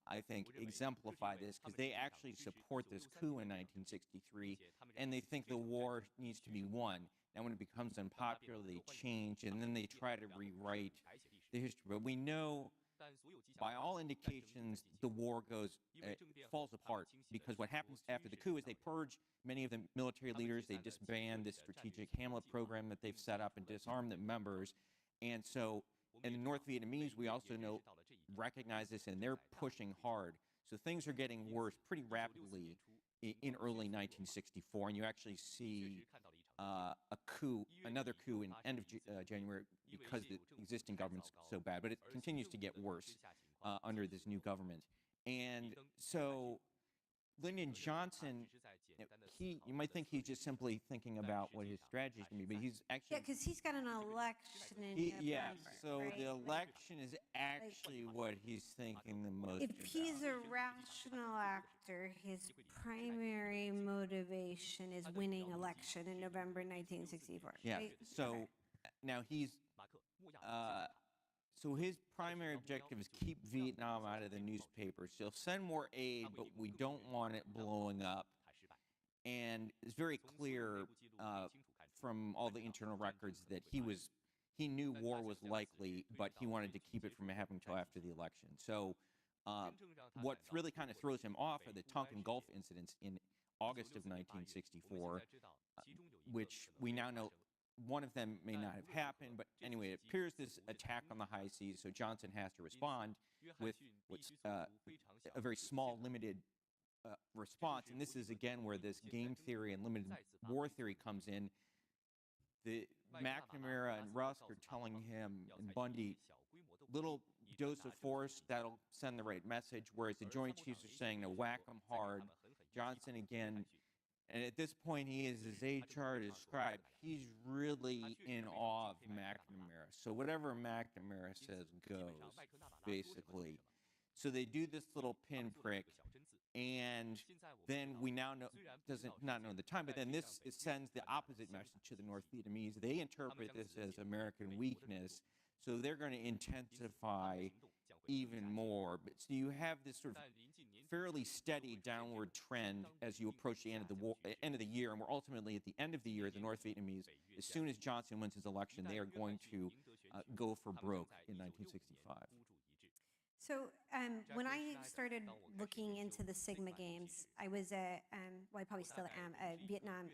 I think, exemplify this because they actually support this coup in 1963, and they think the war needs to be won. Now, when it becomes unpopular, they change, and then they try to rewrite the history. But we know, by all indications, the war falls apart because what happens after the coup is they purge many of the military leaders, they disband this strategic Hamlet program that they've set up and disarm the members. And so, and the North Vietnamese, we also know, recognize this, and they're pushing hard. So things are getting worse pretty rapidly in early 1964, and you actually see another coup in end of January because the existing government's so bad, but it continues to get worse under this new government. And so Lyndon Johnson, you might think he's just simply thinking about what his strategy is going to be, but he's actually...
Yeah, because he's got an election in November,
yeah, so
right?
the election is actually what he's thinking the most
If
about.
he's a rational actor, his primary motivation is winning election in November 1964.
Yeah,
right?
so
Okay.
now so his primary objective is keep Vietnam out of the newspapers. So he'll send more aid, but we don't want it blowing up. And it's very clear from all the internal records that he knew war was likely, but he wanted to keep it from happening until after the election. So what really kind of throws him off are the Tonkin Gulf incidents in August of 1964, which we now know one of them may not have happened, but anyway, it appears this attack on the high seas, so Johnson has to respond with what's a very small, limited response. And this is, again, where this game theory and limited war theory comes in. The McNamara and Rusk are telling him, and Bundy, little dose of force that'll send the right message, whereas the Joint Chiefs are saying to whack them hard. Johnson, again, and at this point, he is, as HR described, he's really in awe of McNamara. So whatever McNamara says goes, basically. So they do this little pinprick, and then we now know, not know the time, but then it sends the opposite message to the North Vietnamese. They interpret this as American weakness, so they're going to intensify even more. But so you have this sort of fairly steady downward trend as you approach the end of the year, and we're ultimately at the end of the year. The North Vietnamese, as soon as Johnson wins his election, they are going to go for broke in 1965.
So when I started looking into the Sigma games, I was I probably still am, a Vietnam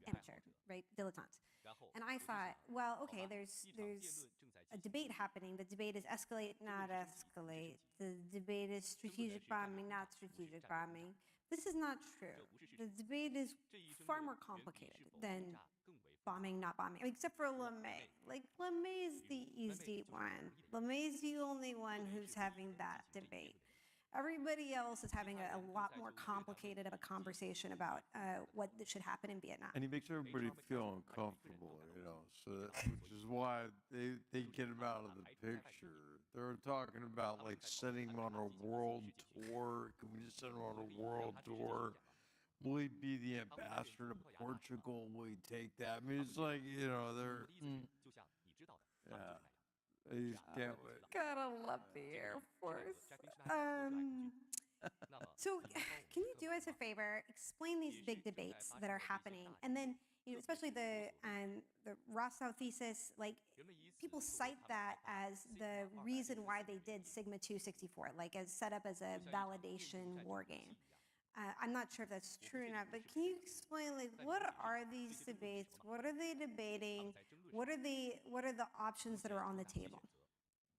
amateur, right, dilettante. And I thought, well, okay, there's a debate happening. The debate is escalate, not escalate. The debate is strategic bombing, not strategic bombing. This is not true. The debate is far more complicated than bombing, not bombing, except for LeMay. Like, LeMay is the easy one. LeMay is the only one who's having that debate. Everybody else is having a lot more complicated of a conversation about what should happen in Vietnam.
And he makes everybody feel uncomfortable, so which is why they get him out of the picture. They're talking about like sending him on a world tour. Can we just send him on a world tour? Will he be the ambassador to Portugal? Will he take that? I mean, it's like, they're, yeah. I just can't wait.
Gotta love the Air Force. So can you do us a favor, explain these big debates that are happening, and then, especially the Rostow thesis, like people cite that as the reason why they did Sigma 264, like as set up as a validation war game. I'm not sure if that's true or not, but can you explain, like, what are these debates? What are they debating? What are the options that are on the table?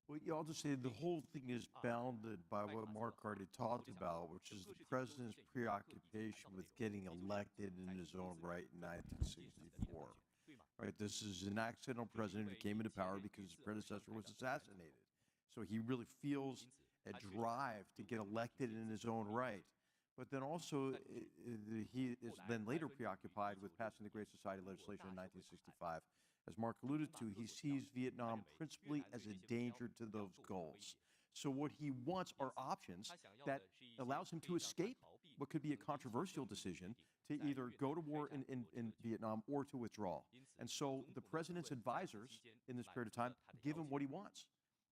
Well, I'll just say the whole thing is bounded by what Mark already talked about, which is the president's preoccupation with getting elected in his own right in 1964. Right, this is an accidental president who came into power because his predecessor was assassinated. So he really feels a drive to get elected in his own right. But then also, he is then later preoccupied with passing the Great Society legislation in 1965. As Mark alluded to, he sees Vietnam principally as a danger to those goals. So what he wants are options that allows him to escape what could be a controversial decision to either go to war in Vietnam or to withdraw. And so the president's advisors in this period of time give him what he wants.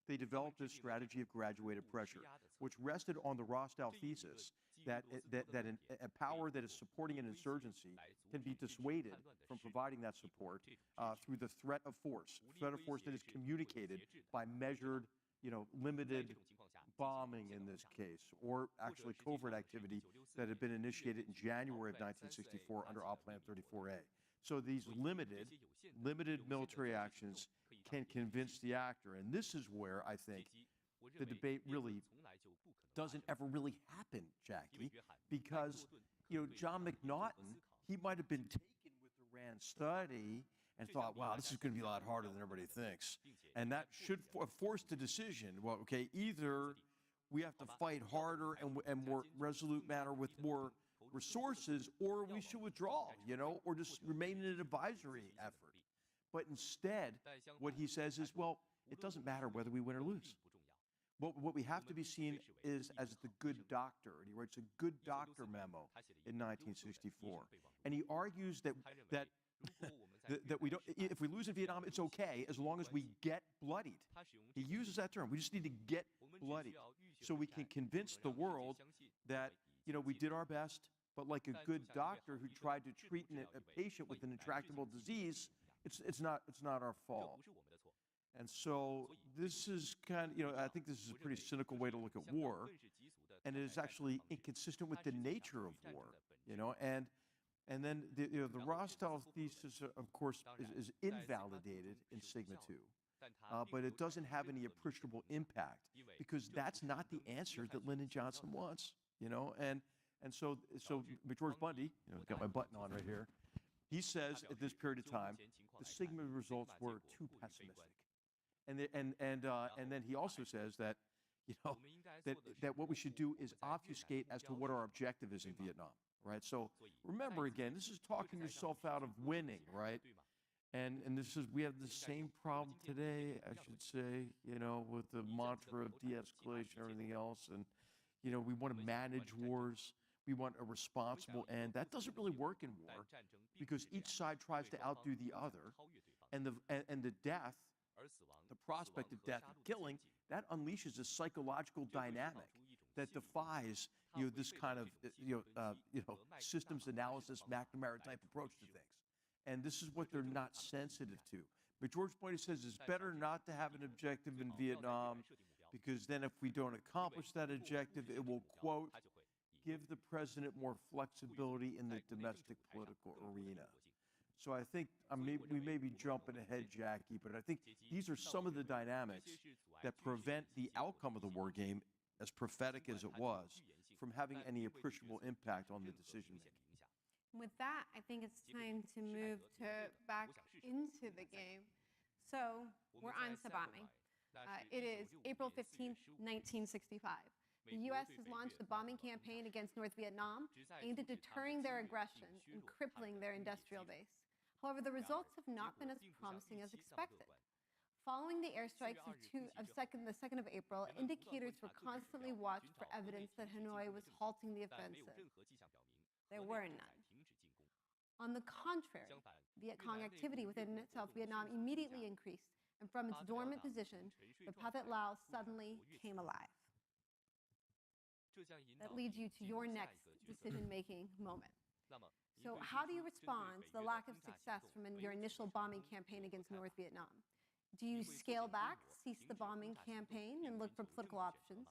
They developed a strategy of graduated pressure, which rested on the Rostow thesis that a power that is supporting an insurgency can be dissuaded from providing that support through the threat of force that is communicated by measured, limited bombing in this case, or actually covert activity that had been initiated in January of 1964 under Op Plan 34A. So these limited military actions can convince the actor. And this is where I think the debate really doesn't ever really happen, Jackie, because, John McNaughton, he might have been taken with the RAND study and thought, wow, this is going to be a lot harder than everybody thinks. And that should have forced a decision. Well, okay, either we have to fight harder and more resolute manner with more resources, or we should withdraw, or just remain in an advisory effort. But instead, what he says is, well, it doesn't matter whether we win or lose. What we have to be seen is as the good doctor. And he writes a good doctor memo in 1964. And he argues that we don't, if we lose in Vietnam, it's okay as long as we get bloodied. He uses that term. We just need to get bloodied so we can convince the world that, we did our best, but like a good doctor who tried to treat a patient with an intractable disease, it's not our fault. And so this is kind of, I think this is a pretty cynical way to look at war, and it is actually inconsistent with the nature of war, and then the Rostow thesis, of course, is invalidated in Sigma 2, but it doesn't have any appreciable impact because that's not the answer that Lyndon Johnson wants, and so George Bundy, got my button on right here, he says at this period of time, the Sigma results were too pessimistic. And then he also says that, that what we should do is obfuscate as to what our objective is in Vietnam, right? So remember again, this is talking yourself out of winning, right? And we have the same problem today, I should say, with the mantra of de-escalation and everything else. And, we want to manage wars. We want a responsible end. That doesn't really work in war because each side tries to outdo the other. And the death, the prospect of death and killing, that unleashes a psychological dynamic that defies, this kind of, systems analysis, McNamara type approach to things. And this is what they're not sensitive to. But George Bundy says it's better not to have an objective in Vietnam because then if we don't accomplish that objective, it will, quote, give the president more flexibility in the domestic political arena. So I think we may be jumping ahead, Jackie, but I think these are some of the dynamics that prevent the outcome of the war game, as prophetic as it was, from having any appreciable impact on the decision-making.
With that, I think it's time to move back into the game. So we're on Sabami. It is April 15th, 1965. The U.S. has launched a bombing campaign against North Vietnam aimed at deterring their aggression and crippling their industrial base. However, the results have not been as promising as expected. Following the airstrikes of the 2nd of April, indicators were constantly watched for evidence that Hanoi was halting the offensive. There were none. On the contrary, Viet Cong activity within South Vietnam immediately increased, and from its dormant position, the Pathet Lao suddenly came alive. That leads you to your next decision-making moment. So how do you respond to the lack of success from your initial bombing campaign against North Vietnam? Do you scale back, cease the bombing campaign, and look for political options?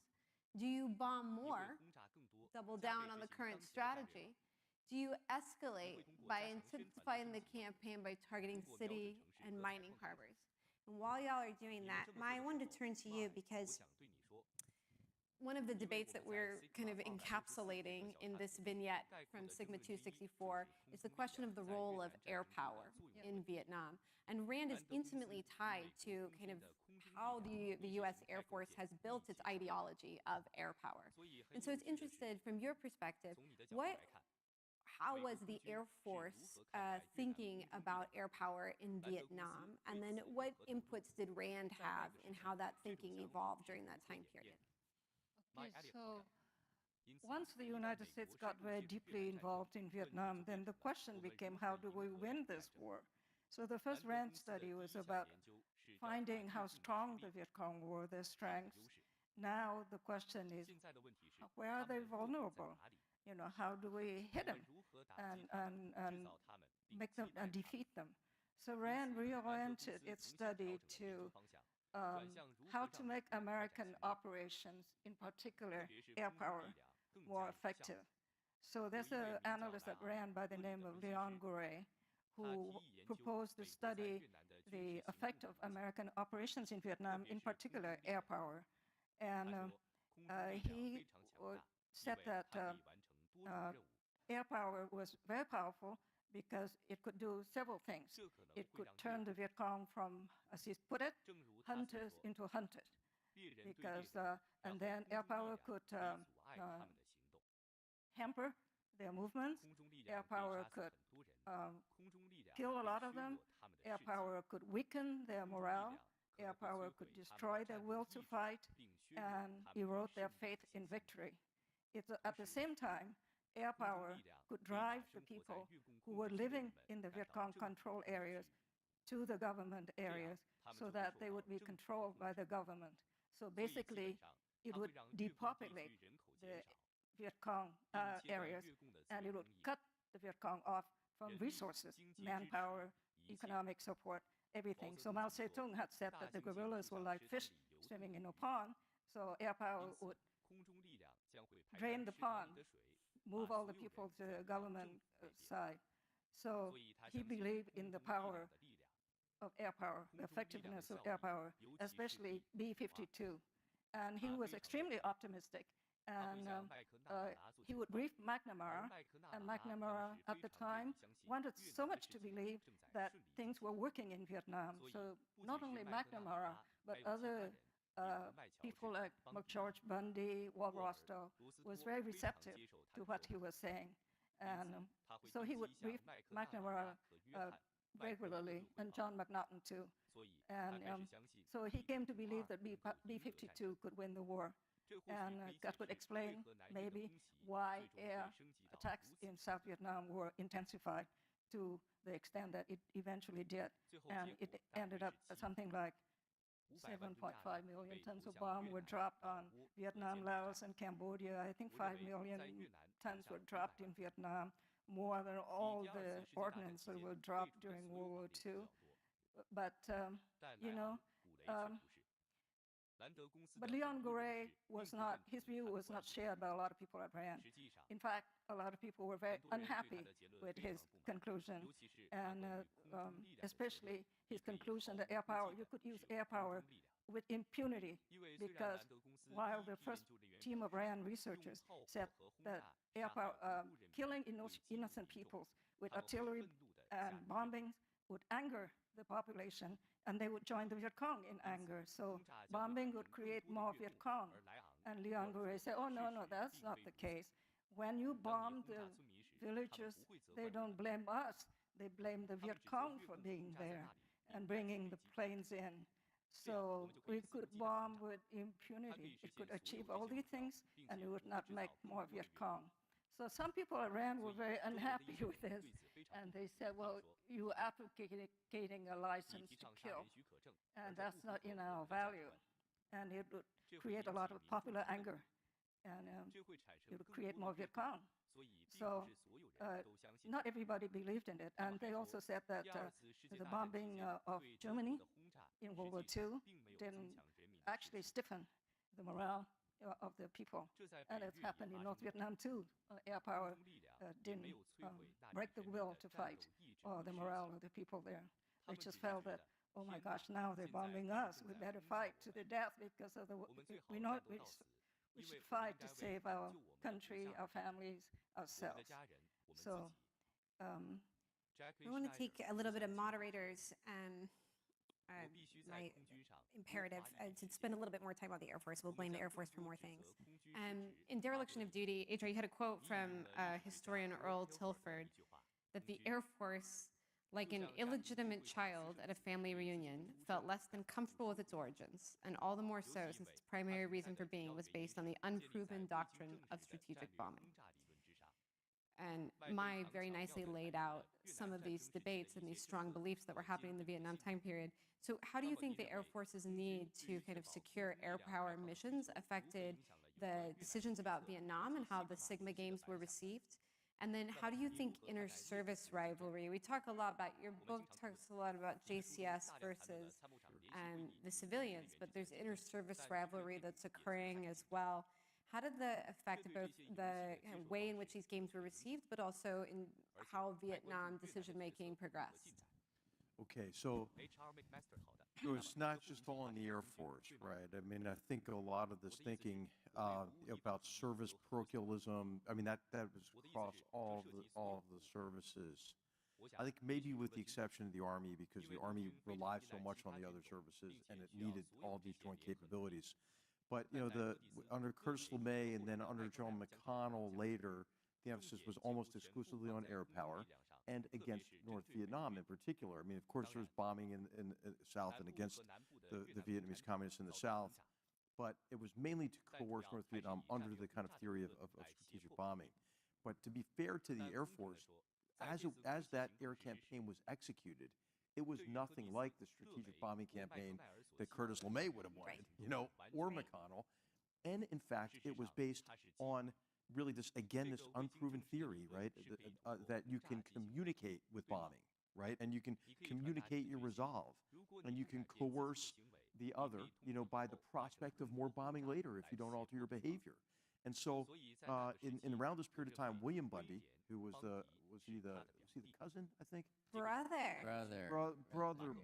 Do you bomb more, double down on the current strategy? Do you escalate by intensifying the campaign by targeting city and mining harbors? And while y'all are doing that, Mai, I wanted to turn to you because one of the debates that we're kind of encapsulating in this vignette from Sigma 264 is the question of the role of air power in Vietnam. And RAND is intimately tied to kind of how the US Air Force has built its ideology of air power. And so it's interested from your perspective, how was the Air Force thinking about air power in Vietnam? And then what inputs did RAND have in how that thinking evolved during that time period?
Okay, so once the United States got very deeply involved in Vietnam, then the question became, how do we win this war? So the first RAND study was about finding how strong the Viet Cong were, their strengths. Now the question is, where are they vulnerable? You know, how do we hit them and make them and defeat them? So RAND reoriented its study to how to make American operations, in particular air power, more effective. So there's an analyst at RAND by the name of Leon Gouret who proposed to study the effect of American operations in Vietnam, in particular air power. And he said that air power was very powerful because it could do several things. It could turn the Viet Cong from, as he put it, hunters into hunted. Because, and then air power could hamper their movements. Air power could kill a lot of them. Air power could weaken their morale. Air power could destroy their will to fight and erode their faith in victory. At the same time, air power could drive the people who were living in the Viet Cong control areas to the government areas so that they would be controlled by the government. So basically, it would depopulate the Viet Cong areas, and it would cut the Viet Cong off from resources, manpower, economic support, everything. So Mao Zedong had said that the guerrillas were like fish swimming in a pond, so air power would drain the pond, move all the people to the government side. So he believed in the power of air power, the effectiveness of air power, especially B-52. And he was extremely optimistic. And he would brief McNamara, and McNamara at the time wanted so much to believe that things were working in Vietnam. So not only McNamara, but other people like McGeorge Bundy, Walt Rostow, was very receptive to what he was saying. And so he would brief McNamara regularly, and John McNaughton too. And so he came to believe that B-52 could win the war. And that would explain maybe why air attacks in South Vietnam were intensified to the extent that it eventually did. And it ended up something like 7.5 million tons of bombs were dropped on Vietnam, Laos, and Cambodia. I think 5 million tons were dropped in Vietnam, more than all the ordnance that were dropped during World War II. But, you know, but Leon Gouret was not, his view was not shared by a lot of people at RAND. In fact, a lot of people were very unhappy with his conclusion, and especially his conclusion that air power, you could use air power with impunity, because while the first team of RAND researchers said that air power, killing innocent people with artillery and bombing would anger the population, and they would join the Viet Cong in anger. So bombing would create more Viet Cong. And Leon Gouret said, oh, no, that's not the case. When you bomb the villagers, they don't blame us. they blamed the Viet Cong for being there and bringing the planes in. So we could bomb with impunity. It could achieve all these things, and it would not make more Viet Cong. So some people around were very unhappy with this, and they said, well, you are advocating a license to kill, and that's not in our value. And it would create a lot of popular anger, and it would create more Viet Cong. So not everybody believed in it. And they also said that the bombing of Germany in World War II didn't actually stiffen the morale of the people. And it's happened in North Vietnam too. Air power didn't break the will to fight or the morale of the people there. They just felt that, oh my gosh, now they're bombing us. We better fight to the death because of we know we should fight to save our country, our families, ourselves. So
I want to take a little bit of moderator's my imperative to spend a little bit more time on the Air Force. We'll blame the Air Force for more things. In Dereliction of Duty, Adria, you had a quote from historian Earl Tilford that the Air Force, like an illegitimate child at a family reunion, felt less than comfortable with its origins, and all the more so since its primary reason for being was based on the unproven doctrine of strategic bombing. And Mai very nicely laid out some of these debates and these strong beliefs that were happening in the Vietnam time period. So how do you think the Air Force's need to kind of secure air power missions affected the decisions about Vietnam and how the Sigma Games were received? And then how do you think inter-service rivalry, we talk a lot about, your book talks a lot about JCS versus the civilians, but there's inter-service rivalry that's occurring as well. How did that affect both the way in which these games were received, but also in how Vietnam decision-making progressed?
Okay, so it's not just all in the Air Force, right? I mean, I think a lot of this thinking about service parochialism, I mean, that was across all of the services. I think maybe with the exception of the Army, because the Army relies so much on the other services and it needed all these joint capabilities. But, you know, under Curtis LeMay and then under General McConnell later, the emphasis was almost exclusively on air power and against North Vietnam in particular. I mean, of course, there was bombing in the South and against the Vietnamese communists in the South, but it was mainly to coerce North Vietnam under the kind of theory of strategic bombing. But to be fair to the Air Force, as that air campaign was executed, it was nothing like the strategic bombing campaign that Curtis LeMay would have wanted, you know, or McConnell. And in fact, it was based on really this unproven theory, right, that you can communicate with bombing, right, and you can communicate your resolve, and you can coerce the other, you know, by the prospect of more bombing later if you don't alter your behavior. And so in around this period of time, William Bundy, who was he the cousin, I think?
Brother.
Brother.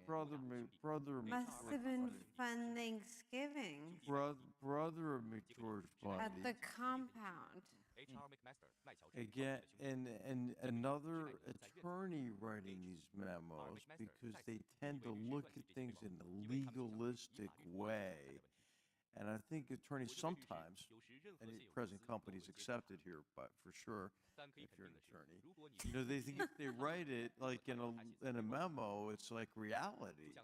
Must have been fun Thanksgiving.
Brother of McGeorge Bundy.
At the compound.
Again, and another attorney writing these memos because they tend to look at things in a legalistic way. And I think attorneys sometimes, and present companies accepted here, but for sure, if you're an attorney, you know, they think if they write it like in a memo, it's like reality,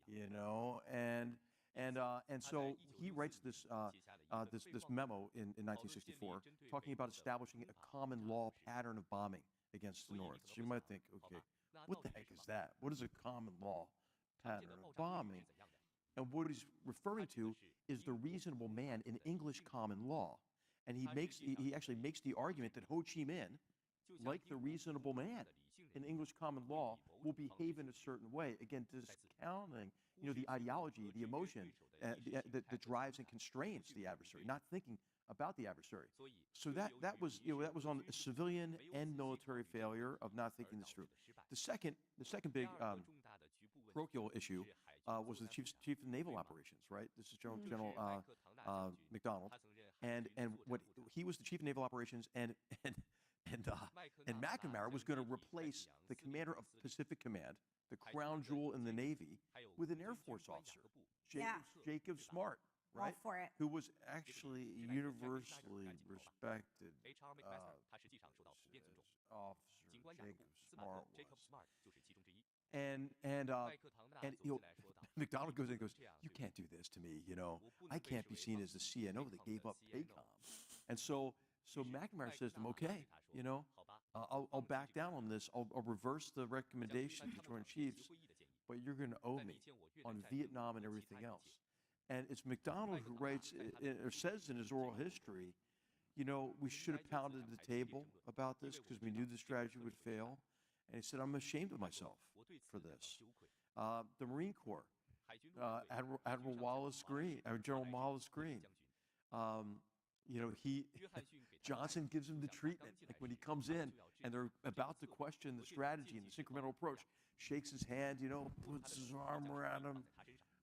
you know, and so he writes this memo in 1964, talking about establishing a common law pattern of bombing against the North. So you might think, okay, what the heck is that? What is a common law pattern of bombing? And what he's referring to is the reasonable man in English common law. And he actually makes the argument that Ho Chi Minh, like the reasonable man in English common law, will behave in a certain way, again, discounting, you know, the ideology, the emotion that drives and constrains the adversary, not thinking about the adversary. So that was on a civilian and military failure of not thinking this through. The second big parochial issue was the chief of naval operations, right? This is General McDonald, and what he was the chief of naval operations, and McNamara was going to replace the commander of Pacific Command, the crown jewel in the Navy, with an Air Force officer, Jacob Smart, right?
All for it.
Who was actually universally respected officer. Jacob Smart was. And McDonald goes in and goes, you can't do this to me, I can't be seen as the CNO that gave up PACOM. And so McNamara says to him, okay, I'll back down on this. I'll reverse the recommendation to Joint Chiefs, but you're going to owe me on Vietnam and everything else. And it's McDonald who writes or says in his oral history, we should have pounded the table about this because we knew the strategy would fail. And he said, I'm ashamed of myself for this. The Marine Corps, Admiral Wallace Green, General Wallace Green, Johnson gives him the treatment. Like when he comes in and they're about to question the strategy and this incremental approach, shakes his hand, puts his arm around him.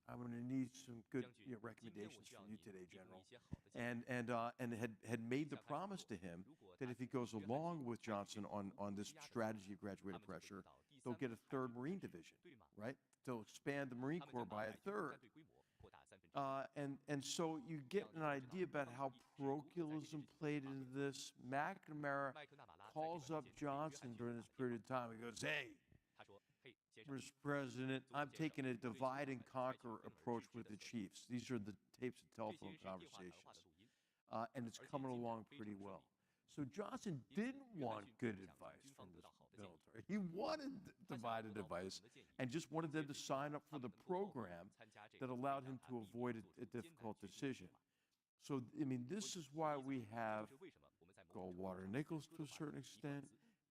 I'm going to need some good recommendations from you today, General. And had made the promise to him that if he goes along with Johnson on this strategy of graduated pressure, they'll get a 3rd Marine Division, right? They'll expand the Marine Corps by a 3rd. And so you get an idea about how parochialism played into this. McNamara calls up Johnson during this period of time. He goes, hey, Mr. President, I'm taking a divide and conquer approach with the chiefs. These are the tapes of telephone conversations. And it's coming along pretty well. So Johnson didn't want good advice from the military. He wanted divided advice and just wanted them to sign up for the program that allowed him to avoid a difficult decision. So, this is why we have Goldwater Nichols to a certain extent.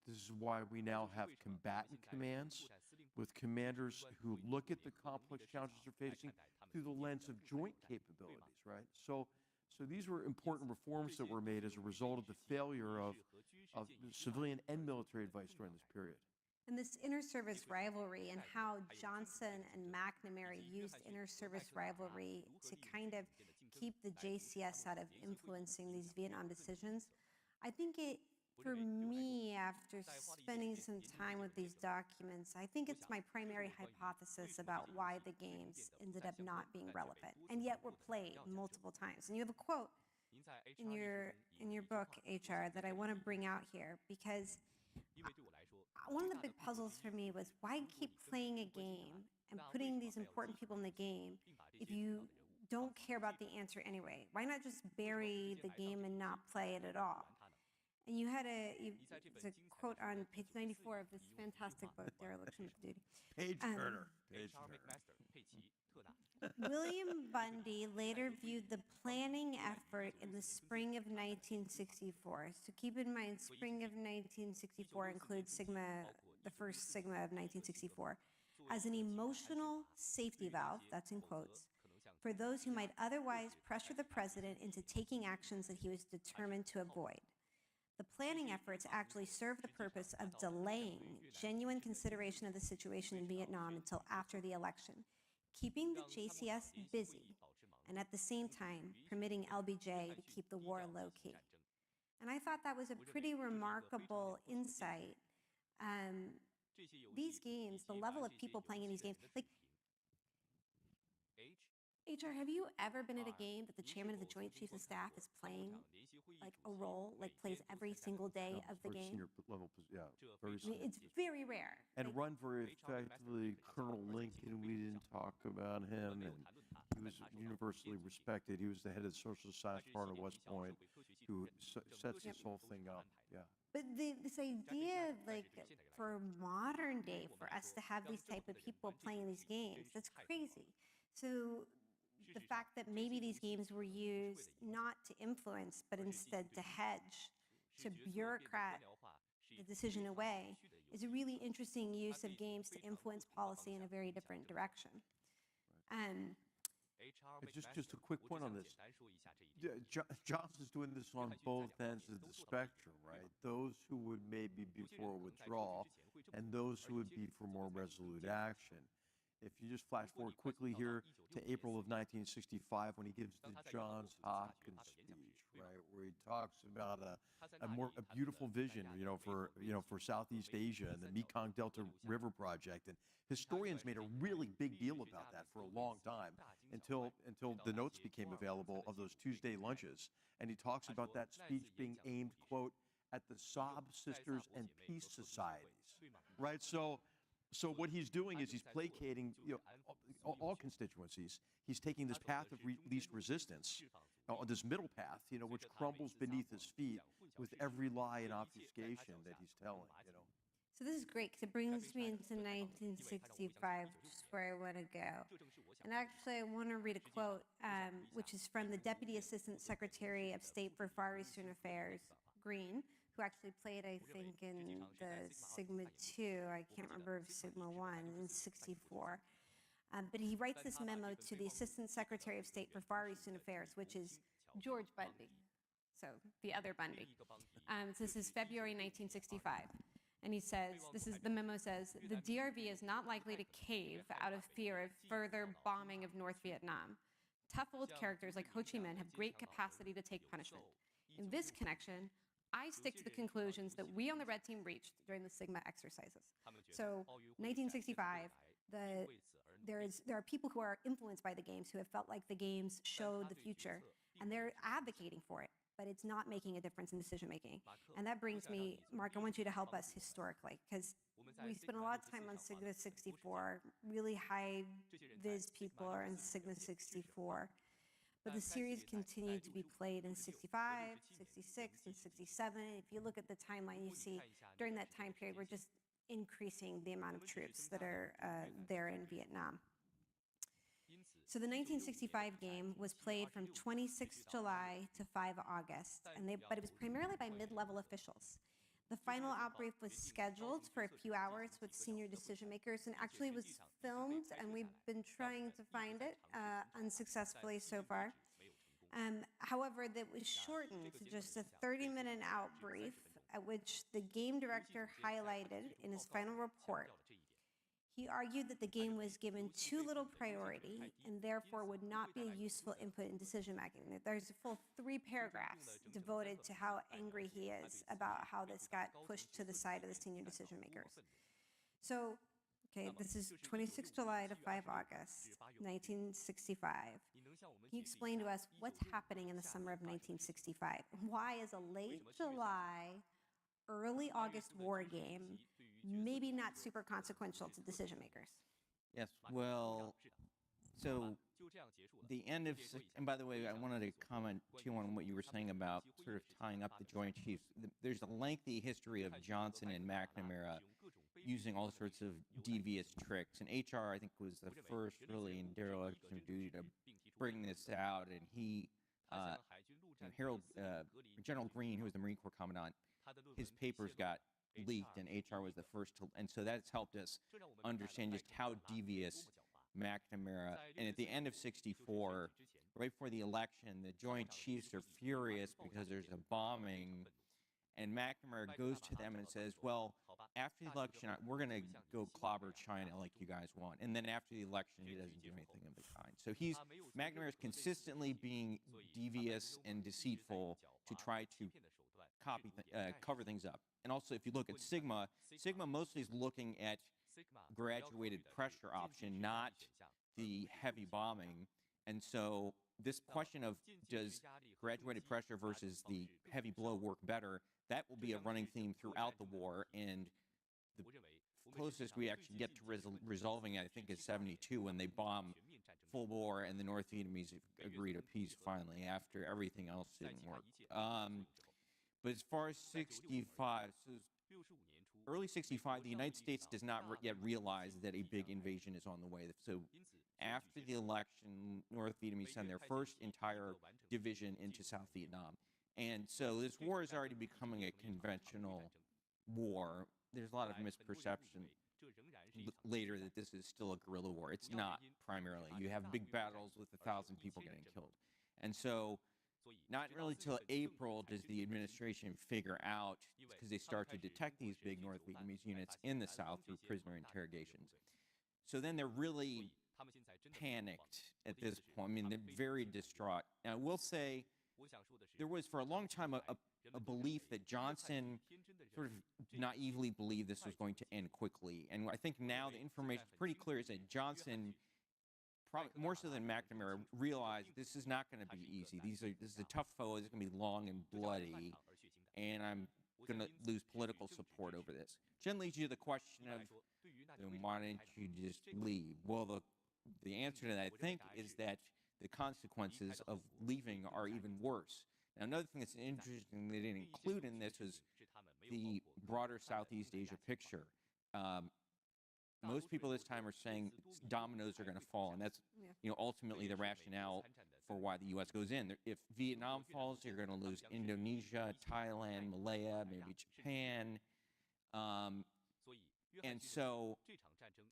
This is why we now have combatant commands with commanders who look at the complex challenges they're facing through the lens of joint capabilities, right? So these were important reforms that were made as a result of the failure of civilian and military advice during this period.
And this inter-service rivalry and how Johnson and McNamara used inter-service rivalry to kind of keep the JCS out of influencing these Vietnam decisions, I think for me, after spending some time with these documents, I think it's my primary hypothesis about why the games ended up not being relevant, and yet were played multiple times. And you have a quote in your book, HR, that I want to bring out here, because one of the big puzzles for me was why keep playing a game and putting these important people in the game if you don't care about the answer anyway? Why not just bury the game and not play it at all? And you had it's a quote on page 94 of this fantastic book, Dereliction of Duty.
Page Turner.
William Bundy later viewed the planning effort in the spring of 1964. So keep in mind, spring of 1964 includes the first Sigma of 1964, as an emotional safety valve, that's in quotes, for those who might otherwise pressure the president into taking actions that he was determined to avoid. The planning efforts actually served the purpose of delaying genuine consideration of the situation in Vietnam until after the election, keeping the JCS busy, and at the same time permitting LBJ to keep the war low-key. And I thought that was a pretty remarkable insight. These games, the level of people playing in these games, like, HR, have you ever been at a game that the chairman of the Joint Chiefs of Staff is playing like a role, like plays every single day of the game?
Senior level, yeah, very senior.
It's very rare.
And run very effectively. Colonel Lincoln, we didn't talk about him, and he was universally respected. He was the head of the Social Science part of West Point, who sets this whole thing up. Yeah.
But this idea, like, for modern day, for us to have these type of people playing these games, that's crazy. So the fact that maybe these games were used not to influence, but instead to hedge, to bureaucrat the decision away, is a really interesting use of games to influence policy in a very different direction.
Just a quick point on this. Johnson's doing this on both ends of the spectrum, right? Those who would maybe be for withdrawal and those who would be for more resolute action. If you just flash forward quickly here to April of 1965, when he gives the Johns Hopkins speech, right, where he talks about a beautiful vision, for Southeast Asia and the Mekong Delta River Project, and historians made a really big deal about that for a long time until the notes became available of those Tuesday lunches, and he talks about that speech being aimed, quote, at the Sob Sisters and Peace Societies, right? So what he's doing is he's placating all constituencies. He's taking this path of least resistance, this middle path, which crumbles beneath his feet with every lie and obfuscation that he's telling.
So this is great because it brings me into 1965, which is where I want to go. And actually, I want to read a quote, which is from the Deputy Assistant Secretary of State for Far Eastern Affairs, Green, who actually played, I think, in the Sigma 2, I can't remember if Sigma 1, in 64. But he writes this memo to the Assistant Secretary of State for Far Eastern Affairs, which is George Bundy, so the other Bundy. So this is February 1965. And he says, the memo says, the DRV is not likely to cave out of fear of further bombing of North Vietnam. Tough old characters like Ho Chi Minh have great capacity to take punishment. In this connection, I stick to the conclusions that we on the Red Team reached during the Sigma exercises. So 1965, there are people who are influenced by the games who have felt like the games showed the future, and they're advocating for it, but it's not making a difference in decision making. And that brings me, Mark, I want you to help us historically, because we spent a lot of time on Sigma 64. Really high-vis people are in Sigma 64. But the series continued to be played in 65, 66, and 67. If you look at the timeline, you see during that time period, we're just increasing the amount of troops that are there in Vietnam. So the 1965 game was played from 26 July to 5 August, but it was primarily by mid-level officials. The final outbreak was scheduled for a few hours with senior decision makers, and actually was filmed, and we've been trying to find it unsuccessfully so far. However, that was shortened to just a 30-minute outbrief at which the game director highlighted in his final report. He argued that the game was given too little priority and therefore would not be a useful input in decision making. There's a full 3 paragraphs devoted to how angry he is about how this got pushed to the side of the senior decision makers. So, okay, this is 26 July to 5 August, 1965. Can you explain to us what's happening in the summer of 1965? Why is a late July, early August war game maybe not super consequential to decision makers?
Yes, well, so the end of, and by the way, I wanted to comment too on what you were saying about sort of tying up the Joint Chiefs. There's a lengthy history of Johnson and McNamara using all sorts of devious tricks, and HR, I think, was the first really in dereliction of duty to bring this out, and he, General Green, who was the Marine Corps Commandant, his papers got leaked, and HR was the first to, and so that's helped us understand just how devious McNamara, and at the end of 64, right before the election, the Joint Chiefs are furious because there's a bombing, and McNamara goes to them and says, well, after the election, we're going to go clobber China like you guys want, and then after the election, he doesn't do anything of the kind. So McNamara's consistently being devious and deceitful to try to cover things up. And also, if you look at Sigma mostly is looking at graduated pressure option, not the heavy bombing. And so this question of does graduated pressure versus the heavy blow work better, that will be a running theme throughout the war. And the closest we actually get to resolving it, I think, is 72, when they bomb full bore and the North Vietnamese agree to peace finally after everything else didn't work. But as far as 65, so early 65, the United States does not yet realize that a big invasion is on the way. So after the election, North Vietnamese send their first entire division into South Vietnam. And so this war is already becoming a conventional war. There's a lot of misperception later that this is still a guerrilla war. It's not primarily. You have big battles with 1,000 people getting killed. And so not really till April does the administration figure out, because they start to detect these big North Vietnamese units in the South through prisoner interrogations. So then they're really panicked at this point. I mean, they're very distraught. Now, I will say there was for a long time a belief that Johnson sort of naively believed this was going to end quickly. And I think now the information is pretty clear is that Johnson, probably more so than McNamara, realized this is not going to be easy. This is a tough foe. It's going to be long and bloody. And I'm going to lose political support over this. Then leads you to the question of, then why didn't you just leave? Well, the answer to that, I think, is that the consequences of leaving are even worse. Now, another thing that's interesting they didn't include in this was the broader Southeast Asia picture. Most people this time are saying dominoes are going to fall, and that's ultimately the rationale for why the U.S. goes in. If Vietnam falls, you're going to lose Indonesia, Thailand, Malaya, maybe Japan. And so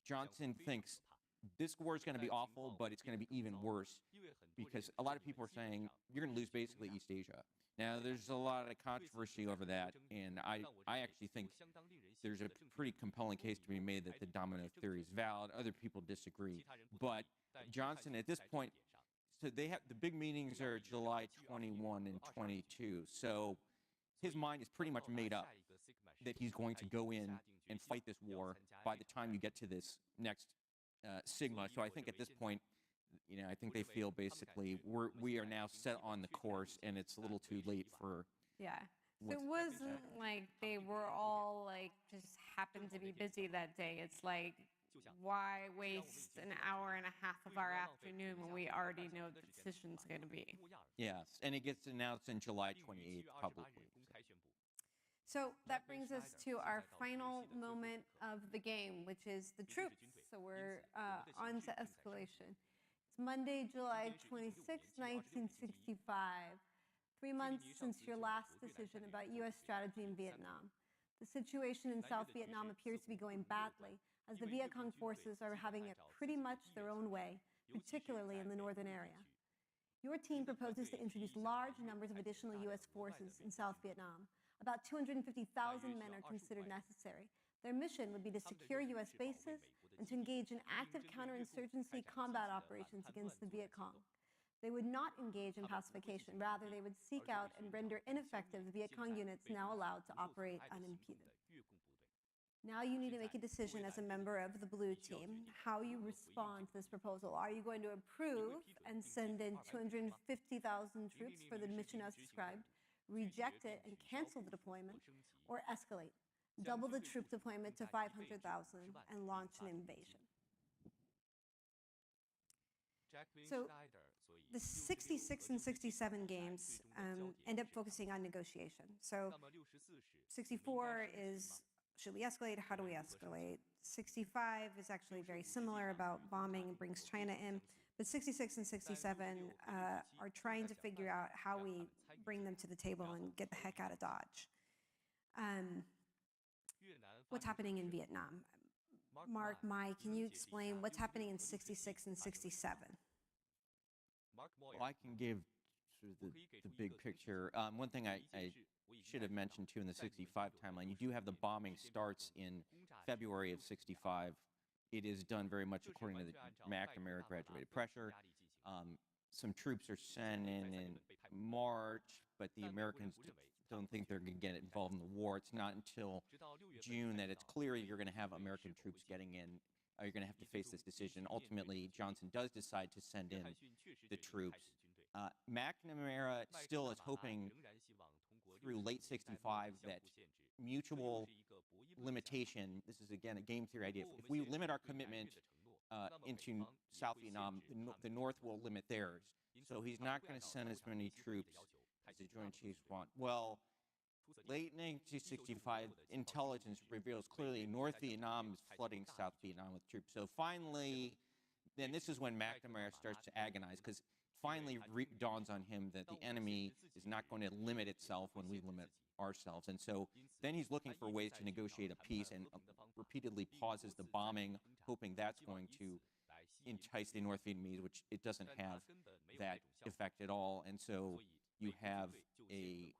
Johnson thinks this war is going to be awful, but it's going to be even worse because a lot of people are saying you're going to lose basically East Asia. Now, there's a lot of controversy over that, and I actually think there's a pretty compelling case to be made that the domino theory is valid. Other people disagree. But Johnson, at this point, so they have the big meetings are July 21 and 22. So his mind is pretty much made up that he's going to go in and fight this war by the time you get to this next sigma. So I think at this point, I think they feel basically we are now set on the course, and it's a little too late for.
Yeah. So it wasn't like they were all like just happened to be busy that day. It's like, why waste an hour and a half of our afternoon when we already know the decision's going to be?
Yes, and it gets announced in July 28th publicly.
So that brings us to our final moment of the game, which is the troops. So we're on to escalation. It's Monday, July 26, 1965. 3 months since your last decision about U.S. strategy in Vietnam. The situation in South Vietnam appears to be going badly, as the Viet Cong forces are having it pretty much their own way, particularly in the northern area. Your team proposes to introduce large numbers of additional U.S. forces in South Vietnam. About 250,000 men are considered necessary. Their mission would be to secure U.S. bases and to engage in active counterinsurgency combat operations against the Viet Cong. They would not engage in pacification. Rather, they would seek out and render ineffective the Viet Cong units now allowed to operate unimpeded. Now you need to make a decision as a member of the blue team, how you respond to this proposal. Are you going to approve and send in 250,000 troops for the mission as described, reject it and cancel the deployment, or escalate, double the troop deployment to 500,000 and launch an invasion? So the 66 and 67 games end up focusing on negotiation. So 64 is, should we escalate? How do we escalate? 65 is actually very similar about bombing and brings China in. But 66 and 67 are trying to figure out how we bring them to the table and get the heck out of Dodge. What's happening in Vietnam? Mark, Mai, can you explain what's happening in 66 and 67?
Well, I can give sort of the big picture. One thing I should have mentioned too in the 65 timeline, you do have the bombing starts in February of 65. It is done very much according to the McNamara graduated pressure. Some troops are sent in March, but the Americans don't think they're going to get involved in the war. It's not until June that it's clear you're going to have American troops getting in. You're going to have to face this decision. Ultimately, Johnson does decide to send in the troops. McNamara still is hoping through late 65 that mutual limitation, this is again a game theory idea, if we limit our commitment into South Vietnam, the North will limit theirs. So he's not going to send as many troops as the Joint Chiefs want. Well, late 1965, intelligence reveals clearly North Vietnam is flooding South Vietnam with troops. So finally, then this is when McNamara starts to agonize, because finally dawns on him that the enemy is not going to limit itself when we limit ourselves. And so then he's looking for ways to negotiate a peace and repeatedly pauses the bombing, hoping that's going to entice the North Vietnamese, which it doesn't have that effect at all. And so you have the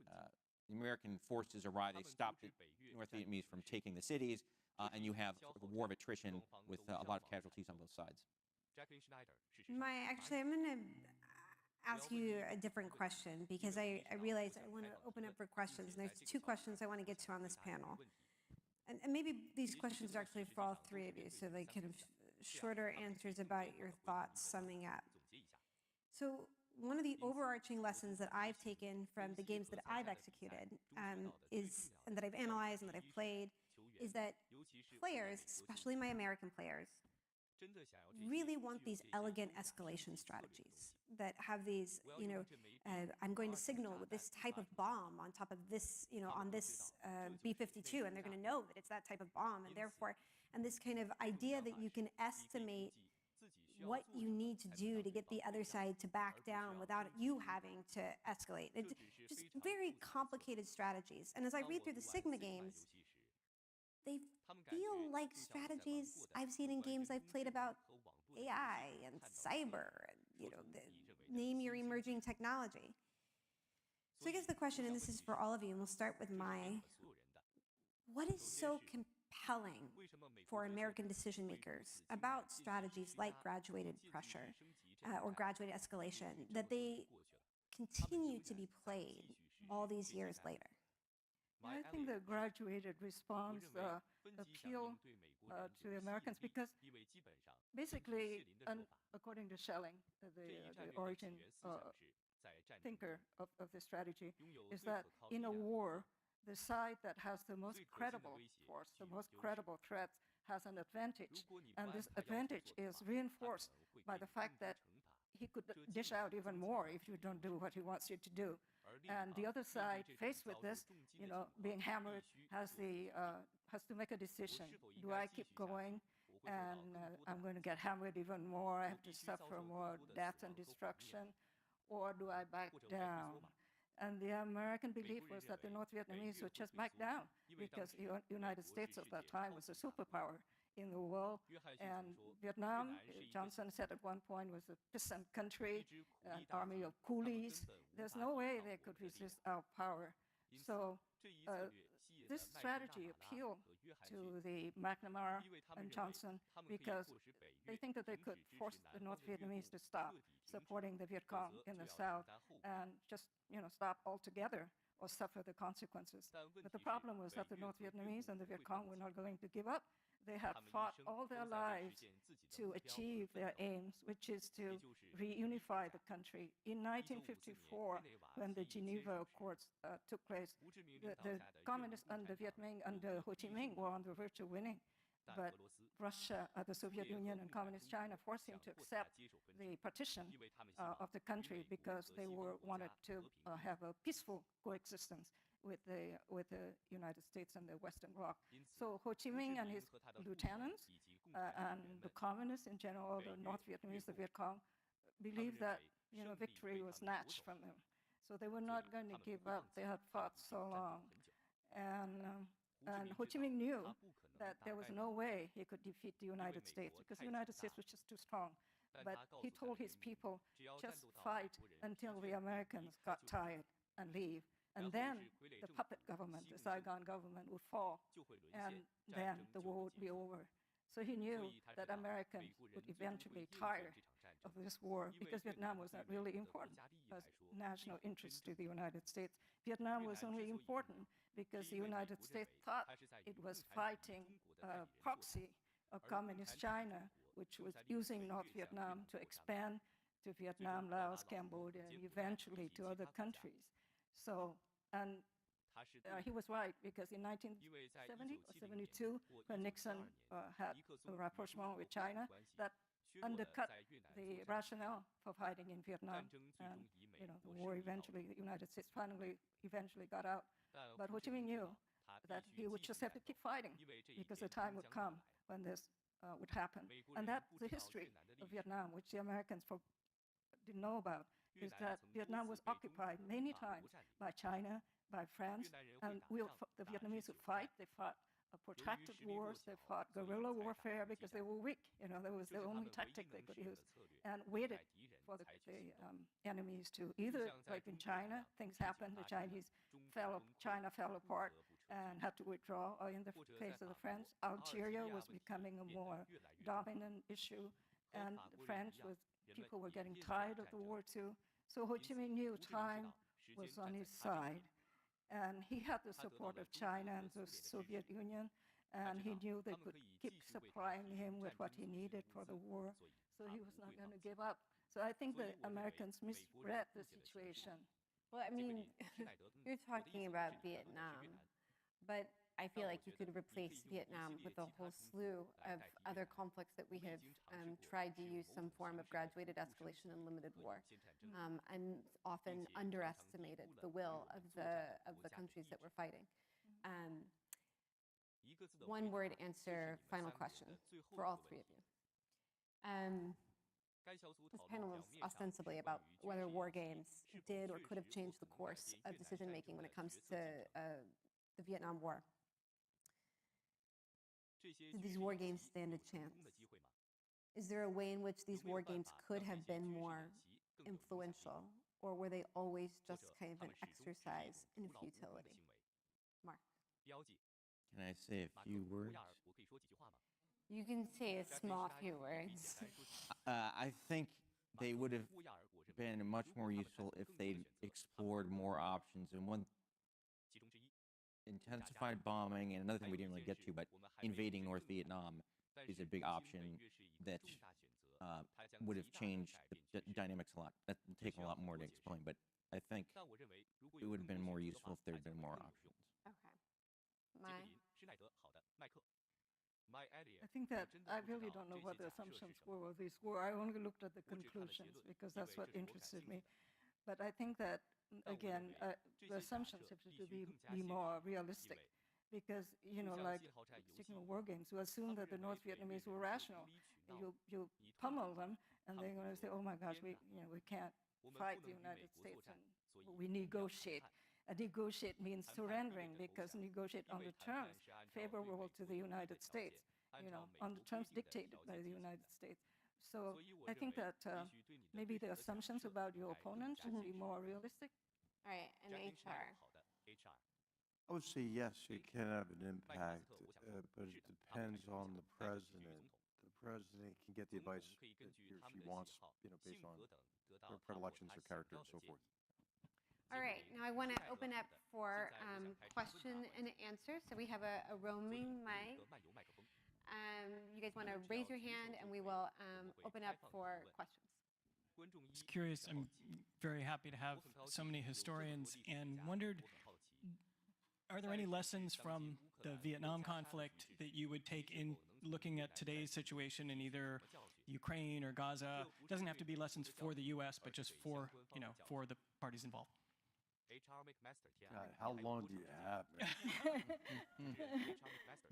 American forces arrive, they stop the North Vietnamese from taking the cities, and you have sort of a war of attrition with a lot of casualties on both sides.
Actually, I'm going to ask you a different question, because I realize I want to open up for questions. And there's two questions I want to get to on this panel. And maybe these questions are actually for all three of you, so they kind of shorter answers about your thoughts summing up. So one of the overarching lessons that I've taken from the games that I've executed and that I've analyzed and that I've played is that players, especially my American players, really want these elegant escalation strategies that have these, I'm going to signal with this type of bomb on top of this, on this B-52, and they're going to know that it's that type of bomb, and therefore, and this kind of idea that you can estimate what you need to do to get the other side to back down without you having to escalate. It's just very complicated strategies. And as I read through the Sigma games, they feel like strategies I've seen in games I've played about AI and cyber and, name your emerging technology. So I guess the question, and this is for all of you, and we'll start with what is so compelling for American decision makers about strategies like graduated pressure or graduated escalation that they continue to be played all these years later?
I think the graduated response appeal to the Americans because basically, according to Schelling, the origin thinker of the strategy, is that in a war, the side that has the most credible force, the most credible threat, has an advantage. And this advantage is reinforced by the fact that he could dish out even more if you don't do what he wants you to do. And the other side, faced with this, being hammered, has to make a decision. Do I keep going? And I'm going to get hammered even more. I have to suffer more death and destruction. Or do I back down? And the American belief was that the North Vietnamese would just back down because the United States at that time was a superpower in the world. And Vietnam, Johnson said at one point, was a peasant country, an army of coolies. There's no way they could resist our power. So this strategy appealed to the McNamara and Johnson because they think that they could force the North Vietnamese to stop supporting the Viet Cong in the South and just, stop altogether or suffer the consequences. But the problem was that the North Vietnamese and the Viet Cong were not going to give up. They had fought all their lives to achieve their aims, which is to reunify the country. In 1954, when the Geneva Accords took place, the communists under Viet Minh, under Ho Chi Minh, were on the verge of winning. But Russia, the Soviet Union, and Communist China forced him to accept the partition of the country because they wanted to have a peaceful coexistence with the United States and the Western Bloc. So Ho Chi Minh and his lieutenants and the communists in general, the North Vietnamese, the Viet Cong, believed that victory was snatched from them. So they were not going to give up. They had fought so long. And Ho Chi Minh knew that there was no way he could defeat the United States because the United States was just too strong. But he told his people, just fight until the Americans got tired and leave. And then the puppet government, the Saigon government, would fall, and then the war would be over. So he knew that Americans would eventually tire of this war because Vietnam was not really important as national interest to the United States. Vietnam was only important because the United States thought it was fighting a proxy of Communist China, which was using North Vietnam to expand to Vietnam, Laos, Cambodia, and eventually to other countries. So, and he was right because in 1970 or 72, when Nixon had a rapprochement with China, that undercut the rationale for fighting in Vietnam. And, the war eventually, the United States eventually got out. But Ho Chi Minh knew that he would just have to keep fighting because the time would come when this would happen. And that's the history of Vietnam, which the Americans didn't know about, is that Vietnam was occupied many times by China, by France, and the Vietnamese would fight. They fought protracted wars. They fought guerrilla warfare because they were weak. That was the only tactic they could use, and waited for the enemies to either, like in China, things happened. China fell apart and had to withdraw. Or in the case of the French, Algeria was becoming a more dominant issue, and the French people were getting tired of the war too. So Ho Chi Minh knew time was on his side. And he had the support of China and the Soviet Union, and he knew they could keep supplying him with what he needed for the war. So he was not going to give up. So I think the Americans misread the situation.
Well, I mean, you're talking about Vietnam, but I feel like you could replace Vietnam with a whole slew of other conflicts that we have tried to use some form of graduated escalation and limited war, and often underestimated the will of the countries that we're fighting. One word answer, final question for all three of you. This panel was ostensibly about whether war games did or could have changed the course of decision-making when it comes to the Vietnam War. Did these war games stand a chance? Is there a way in which these war games could have been more influential, or were they always just kind of an exercise in futility? Mark.
Can I say a few words?
You can say a small few words.
I think they would have been much more useful if they'd explored more options. And one, intensified bombing, and another thing we didn't really get to, but invading North Vietnam is a big option that would have changed the dynamics a lot. That would take a lot more to explain, but I think it would have been more useful if there had been more options.
Okay.
I think that I really don't know what the assumptions were of these war. I only looked at the conclusions because that's what interested me. But I think that, again, the assumptions have to be more realistic because, like sticking with war games, you assume that the North Vietnamese were rational. You pummel them, and they're going to say, oh my gosh, we can't fight the United States, and we negotiate. And negotiate means surrendering because negotiate on the terms favorable to the United States, on the terms dictated by the United States. So I think that maybe the assumptions about your opponent should be more realistic.
All right, and HR.
I would say yes, it can have an impact, but it depends on the president. The president can get the advice that he or she wants, based on their predilections, their character, and so forth.
All right, now I want to open up for question and answer. So we have a roaming mic. You guys want to raise your hand, and we will open up for questions.
Just curious, I'm very happy to have so many historians, and wondered, are there any lessons from the Vietnam conflict that you would take in looking at today's situation in either Ukraine or Gaza? It doesn't have to be lessons for the U.S., but just for, for the parties involved.
God, how long do you have, man?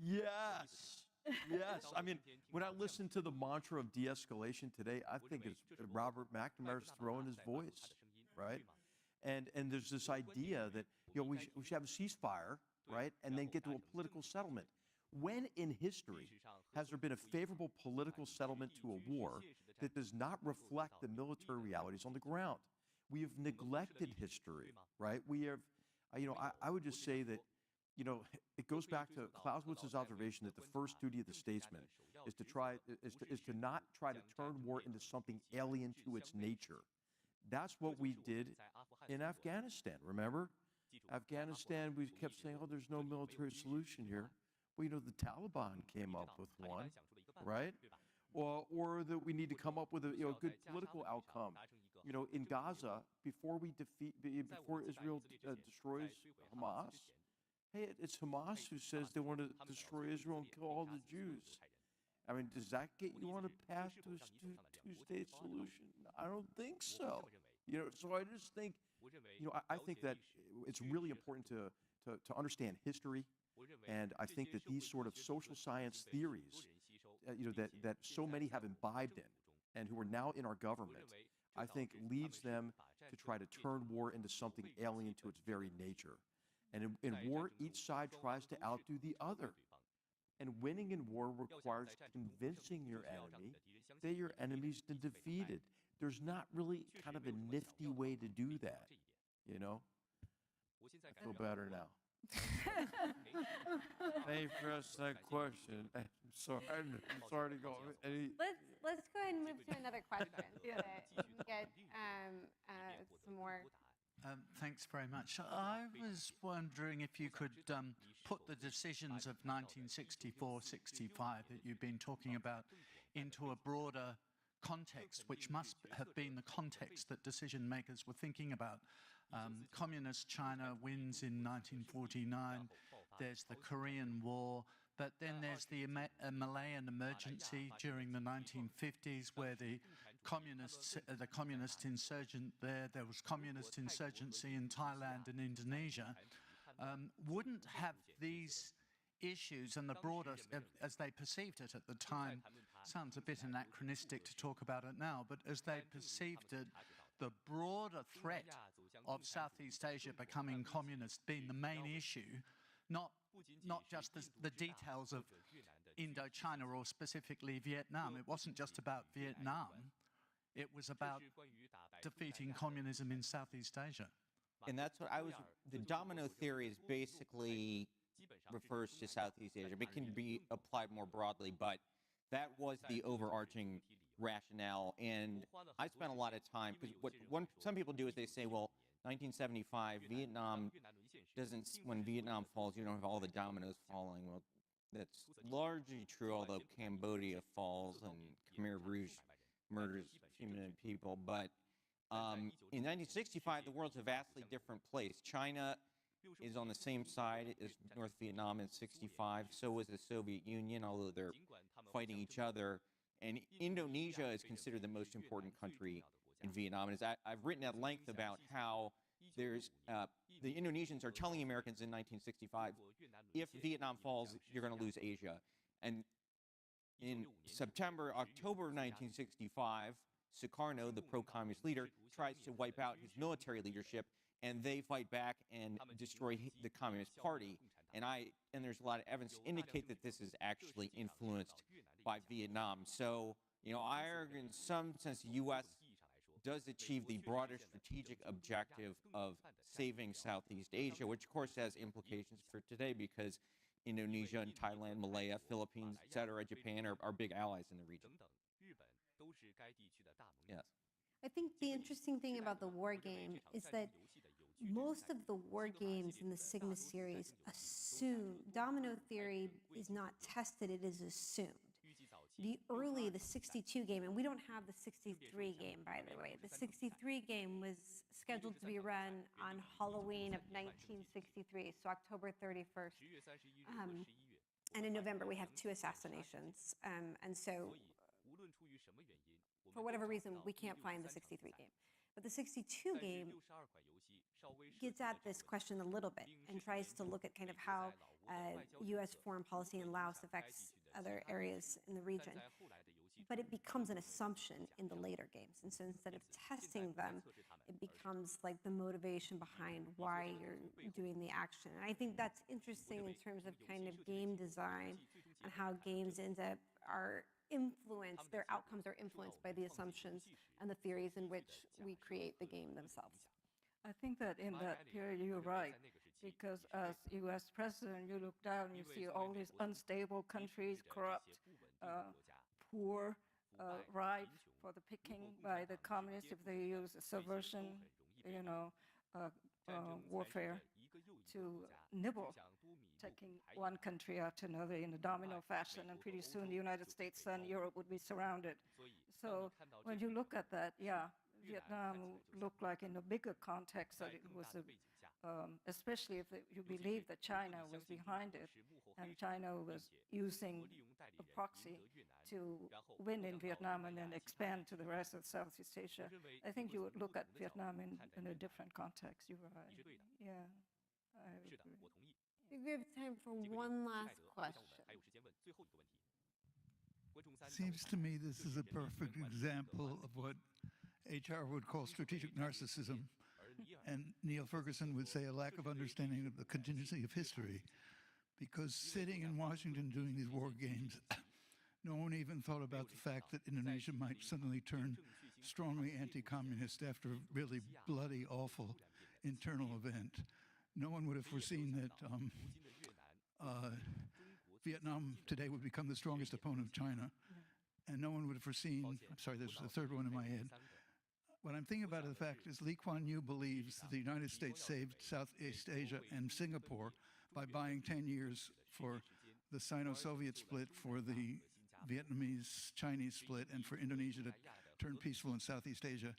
Yes. Yes. I mean, when I listen to the mantra of de-escalation today, I think it's Robert McNamara's throwing his voice, right? And there's this idea that, we should have a ceasefire, right, and then get to a political settlement. When in history has there been a favorable political settlement to a war that does not reflect the military realities on the ground? We have neglected history, right? We have, I would just say that, it goes back to Clausewitz's observation that the first duty of the statesman is to not try to turn war into something alien to its nature. That's what we did in Afghanistan, remember? Afghanistan, we kept saying, oh, there's no military solution here. Well, the Taliban came up with one, right? Or that we need to come up with a good political outcome. In Gaza, before Israel destroys Hamas, hey, it's Hamas who says they want to destroy Israel and kill all the Jews. I mean, does that get you on a path to a two-state solution? I don't think so. So I just think, I think that it's really important to understand history, and I think that these sort of social science theories, that so many have imbibed in, and who are now in our government, I think leads them to try to turn war into something alien to its very nature. And in war, each side tries to outdo the other. And winning in war requires convincing your enemy that your enemy's been defeated. There's not really kind of a nifty way to do that, I feel better now. Thank you for asking that question. I'm sorry to go.
Let's go ahead and move to another question so that we can get some more.
Thanks very much. I was wondering if you could put the decisions of 1964-65 that you've been talking about into a broader context, which must have been the context that decision makers were thinking about. Communist China wins in 1949. There's the Korean War. But then there's the Malayan emergency during the 1950s, where the communist insurgent there was communist insurgency in Thailand and Indonesia. Wouldn't have these issues and the broader, as they perceived it at the time, sounds a bit anachronistic to talk about it now, but as they perceived it, the broader threat of Southeast Asia becoming communist being the main issue, not just the details of Indochina or specifically Vietnam. It wasn't just about Vietnam. It was about defeating communism in Southeast Asia.
And that's what the domino theory is basically refers to Southeast Asia. It can be applied more broadly, but that was the overarching rationale. And I spent a lot of time, because what some people do is they say, well, 1975, when Vietnam falls, you don't have all the dominoes falling. Well, that's largely true, although Cambodia falls and Khmer Rouge murders a few million people. But in 1965, the world's a vastly different place. China is on the same side as North Vietnam in 65. So is the Soviet Union, although they're fighting each other. And Indonesia is considered the most important country in Vietnam. And I've written at length about how the Indonesians are telling Americans in 1965, if Vietnam falls, you're going to lose Asia. And in October of 1965, Sukarno, the pro-communist leader, tries to wipe out his military leadership, and they fight back and destroy the Communist Party. And there's a lot of evidence to indicate that this is actually influenced by Vietnam. So, I argue in some sense the U.S. does achieve the broader strategic objective of saving Southeast Asia, which of course has implications for today because Indonesia and Thailand, Malaya, Philippines, etc., Japan are big allies in the region. Yes.
I think the interesting thing about the war game is that most of the war games in the Sigma series assume, domino theory is not tested, it is assumed. The 62 game, and we don't have the 63 game, by the way. The 63 game was scheduled to be run on Halloween of 1963, so October 31st. And in November, we have 2 assassinations. And so, for whatever reason, we can't find the 63 game. But the 62 game gets at this question a little bit and tries to look at kind of how U.S. foreign policy in Laos affects other areas in the region. But it becomes an assumption in the later games. And so instead of testing them, it becomes like the motivation behind why you're doing the action. And I think that's interesting in terms of kind of game design and how games are influenced, their outcomes are influenced by the assumptions and the theories in which we create the game themselves.
I think that in that period you're right, because as U.S. president, you look down, you see all these unstable countries, corrupt, poor, ripe for the picking by the communists if they use subversion, warfare to nibble, taking one country after another in a domino fashion, and pretty soon the United States and Europe would be surrounded. So when you look at that, Vietnam looked like in a bigger context that it was, especially if you believe that China was behind it, and China was using a proxy to win in Vietnam and then expand to the rest of Southeast Asia. I think you would look at Vietnam in a different context. You're right. Yeah, I agree.
We have time for one last question.
Seems to me this is a perfect example of what HR would call strategic narcissism, and Neil Ferguson would say a lack of understanding of the contingency of history. Because sitting in Washington doing these war games, no one even thought about the fact that Indonesia might suddenly turn strongly anti-communist after a really bloody, awful internal event. No one would have foreseen that Vietnam today would become the strongest opponent of China. And no one would have foreseen, I'm sorry, there's a third one in my head. What I'm thinking about the fact is Lee Kuan Yew believes the United States saved Southeast Asia and Singapore by buying 10 years for the Sino-Soviet split for the Vietnamese-Chinese split and for Indonesia to turn peaceful in Southeast Asia.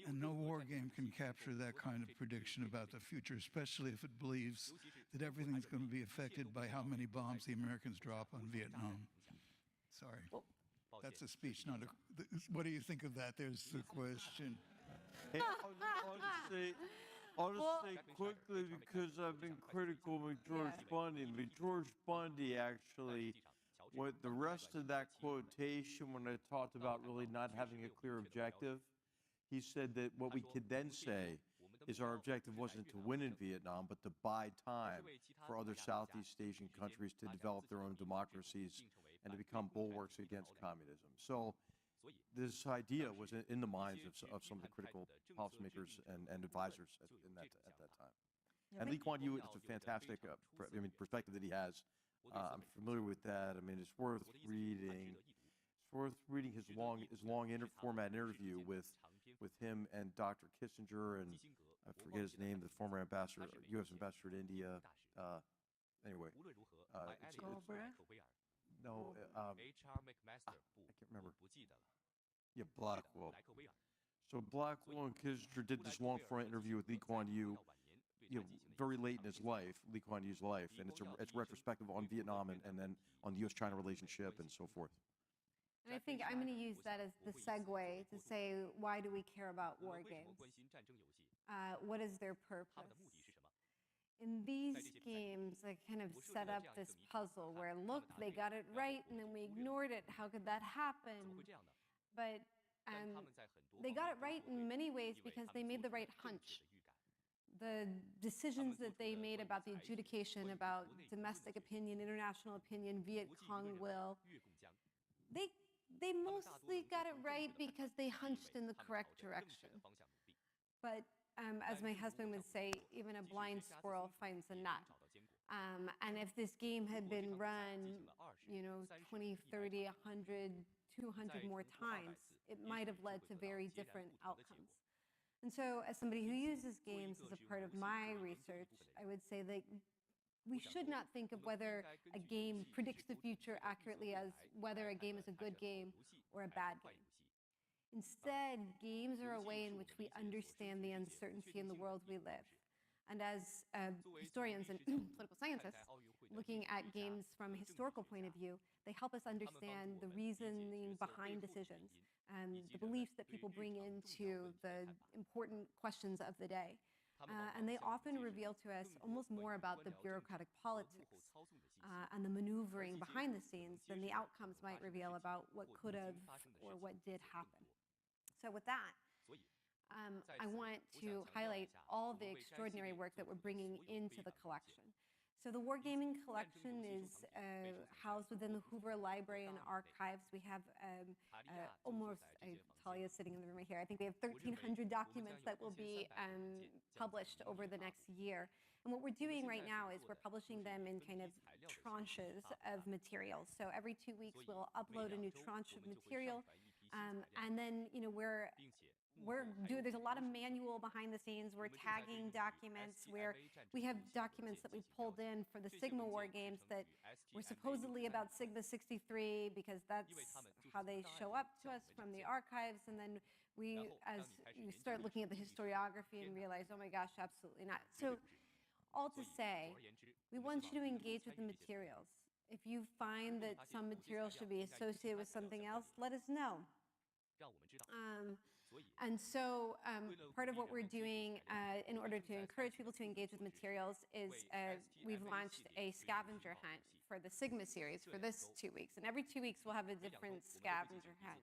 And no war game can capture that kind of prediction about the future, especially if it believes that everything's going to be affected by how many bombs the Americans drop on Vietnam. Sorry. That's a speech, not a... What do you think of that? There's the question.
Hey, I'll just say quickly, because I've been critical of George Bundy, but George Bundy actually, what the rest of that quotation, when I talked about really not having a clear objective, he said that what we could then say is our objective wasn't to win in Vietnam, but to buy time for other Southeast Asian countries to develop their own democracies and to become bulwarks against communism. So this idea was in the minds of some of the critical policymakers and advisors at that time. And Lee Kuan Yew is a fantastic perspective that he has. I'm familiar with that. I mean, it's worth reading. It's worth reading his long format interview with him and Dr. Kissinger and I forget his name, the former ambassador, U.S. ambassador to India. Anyway, no, I can't remember. Yeah, Blackwell. So Blackwell and Kissinger did this long format interview with Lee Kuan Yew, very late in his life, Lee Kuan Yew's life, and it's retrospective on Vietnam and then on the U.S.-China relationship and so forth.
And I think I'm going to use that as the segue to say, why do we care about war games? What is their purpose? In these games, I kind of set up this puzzle where, look, they got it right, and then we ignored it. How could that happen? But they got it right in many ways because they made the right hunch. The decisions that they made about the adjudication, about domestic opinion, international opinion, Viet Cong will, they mostly got it right because they hunched in the correct direction. But as my husband would say, even a blind squirrel finds a nut. And if this game had been run, 20, 30, 100, 200 more times, it might have led to very different outcomes. And so as somebody who uses games as a part of my research, I would say that we should not think of whether a game predicts the future accurately as whether a game is a good game or a bad game. Instead, games are a way in which we understand the uncertainty in the world we live. And as historians and political scientists, looking at games from a historical point of view, they help us understand the reasoning behind decisions and the beliefs that people bring into the important questions of the day. And they often reveal to us almost more about the bureaucratic politics and the maneuvering behind the scenes than the outcomes might reveal about what could have or what did happen. So with that, I want to highlight all the extraordinary work that we're bringing into the collection. So the Wargaming collection is housed within the Hoover Library and Archives. We have almost, Talia's sitting in the room right here, I think we have 1,300 documents that will be published over the next year. And what we're doing right now is we're publishing them in kind of tranches of materials. So every 2 weeks we'll upload a new tranche of material. And then, there's a lot of manual behind the scenes. We're tagging documents where we have documents that we pulled in for the Sigma War Games that were supposedly about Sigma 63 because that's how they show up to us from the archives. And then as you start looking at the historiography and realize, oh my gosh, absolutely not. So all to say, we want you to engage with the materials. If you find that some material should be associated with something else, let us know. And so part of what we're doing in order to encourage people to engage with materials is we've launched a scavenger hunt for the Sigma series for this 2 weeks. And every 2 weeks we'll have a different scavenger hunt.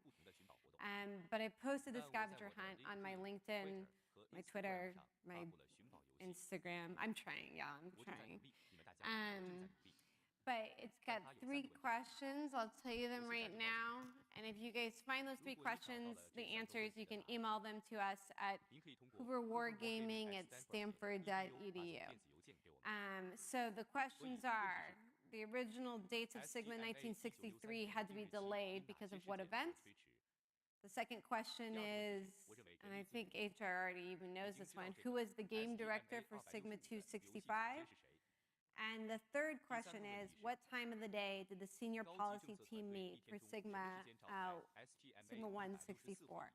But I posted the scavenger hunt on my LinkedIn, my Twitter, my Instagram. I'm trying. But it's got 3 questions. I'll tell you them right now. And if you guys find those 3 questions, the answers, you can email them to us at hooverwargaming@stanford.edu. So the questions are, the original dates of Sigma 1963 had to be delayed because of what event? The second question is, and I think HR already even knows this one, who was the game director for Sigma 265? And the third question is, what time of the day did the senior policy team meet for Sigma 164?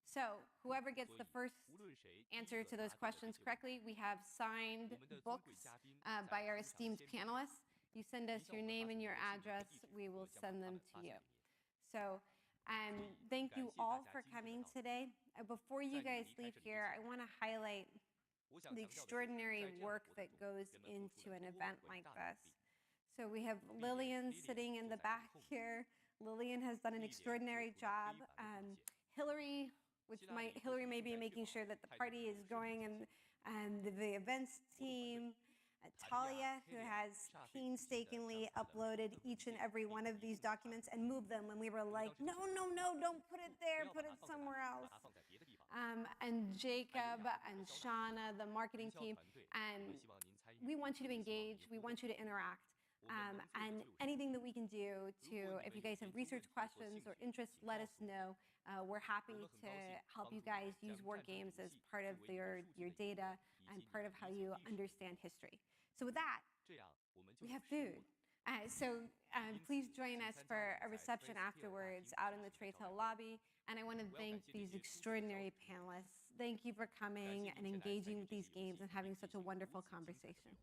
So whoever gets the first answer to those questions correctly, we have signed books by our esteemed panelists. You send us your name and your address, we will send them to you. So thank you all for coming today. Before you guys leave here, I want to highlight the extraordinary work that goes into an event like this. So we have Lillian sitting in the back here. Lillian has done an extraordinary job. Hillary may be making sure that the party is going, and the events team. Talia, who has painstakingly uploaded each and every one of these documents and moved them when we were like, no, don't put it there, put it somewhere else. And Jacob and Shauna, the marketing team, and we want you to engage, we want you to interact. And anything that we can do if you guys have research questions or interests, let us know. We're happy to help you guys use war games as part of your data and part of how you understand history. So with that, we have food. So please join us for a reception afterwards out in the Traytel lobby. And I want to thank these extraordinary panelists. Thank you for coming and engaging with these games and having such a wonderful conversation.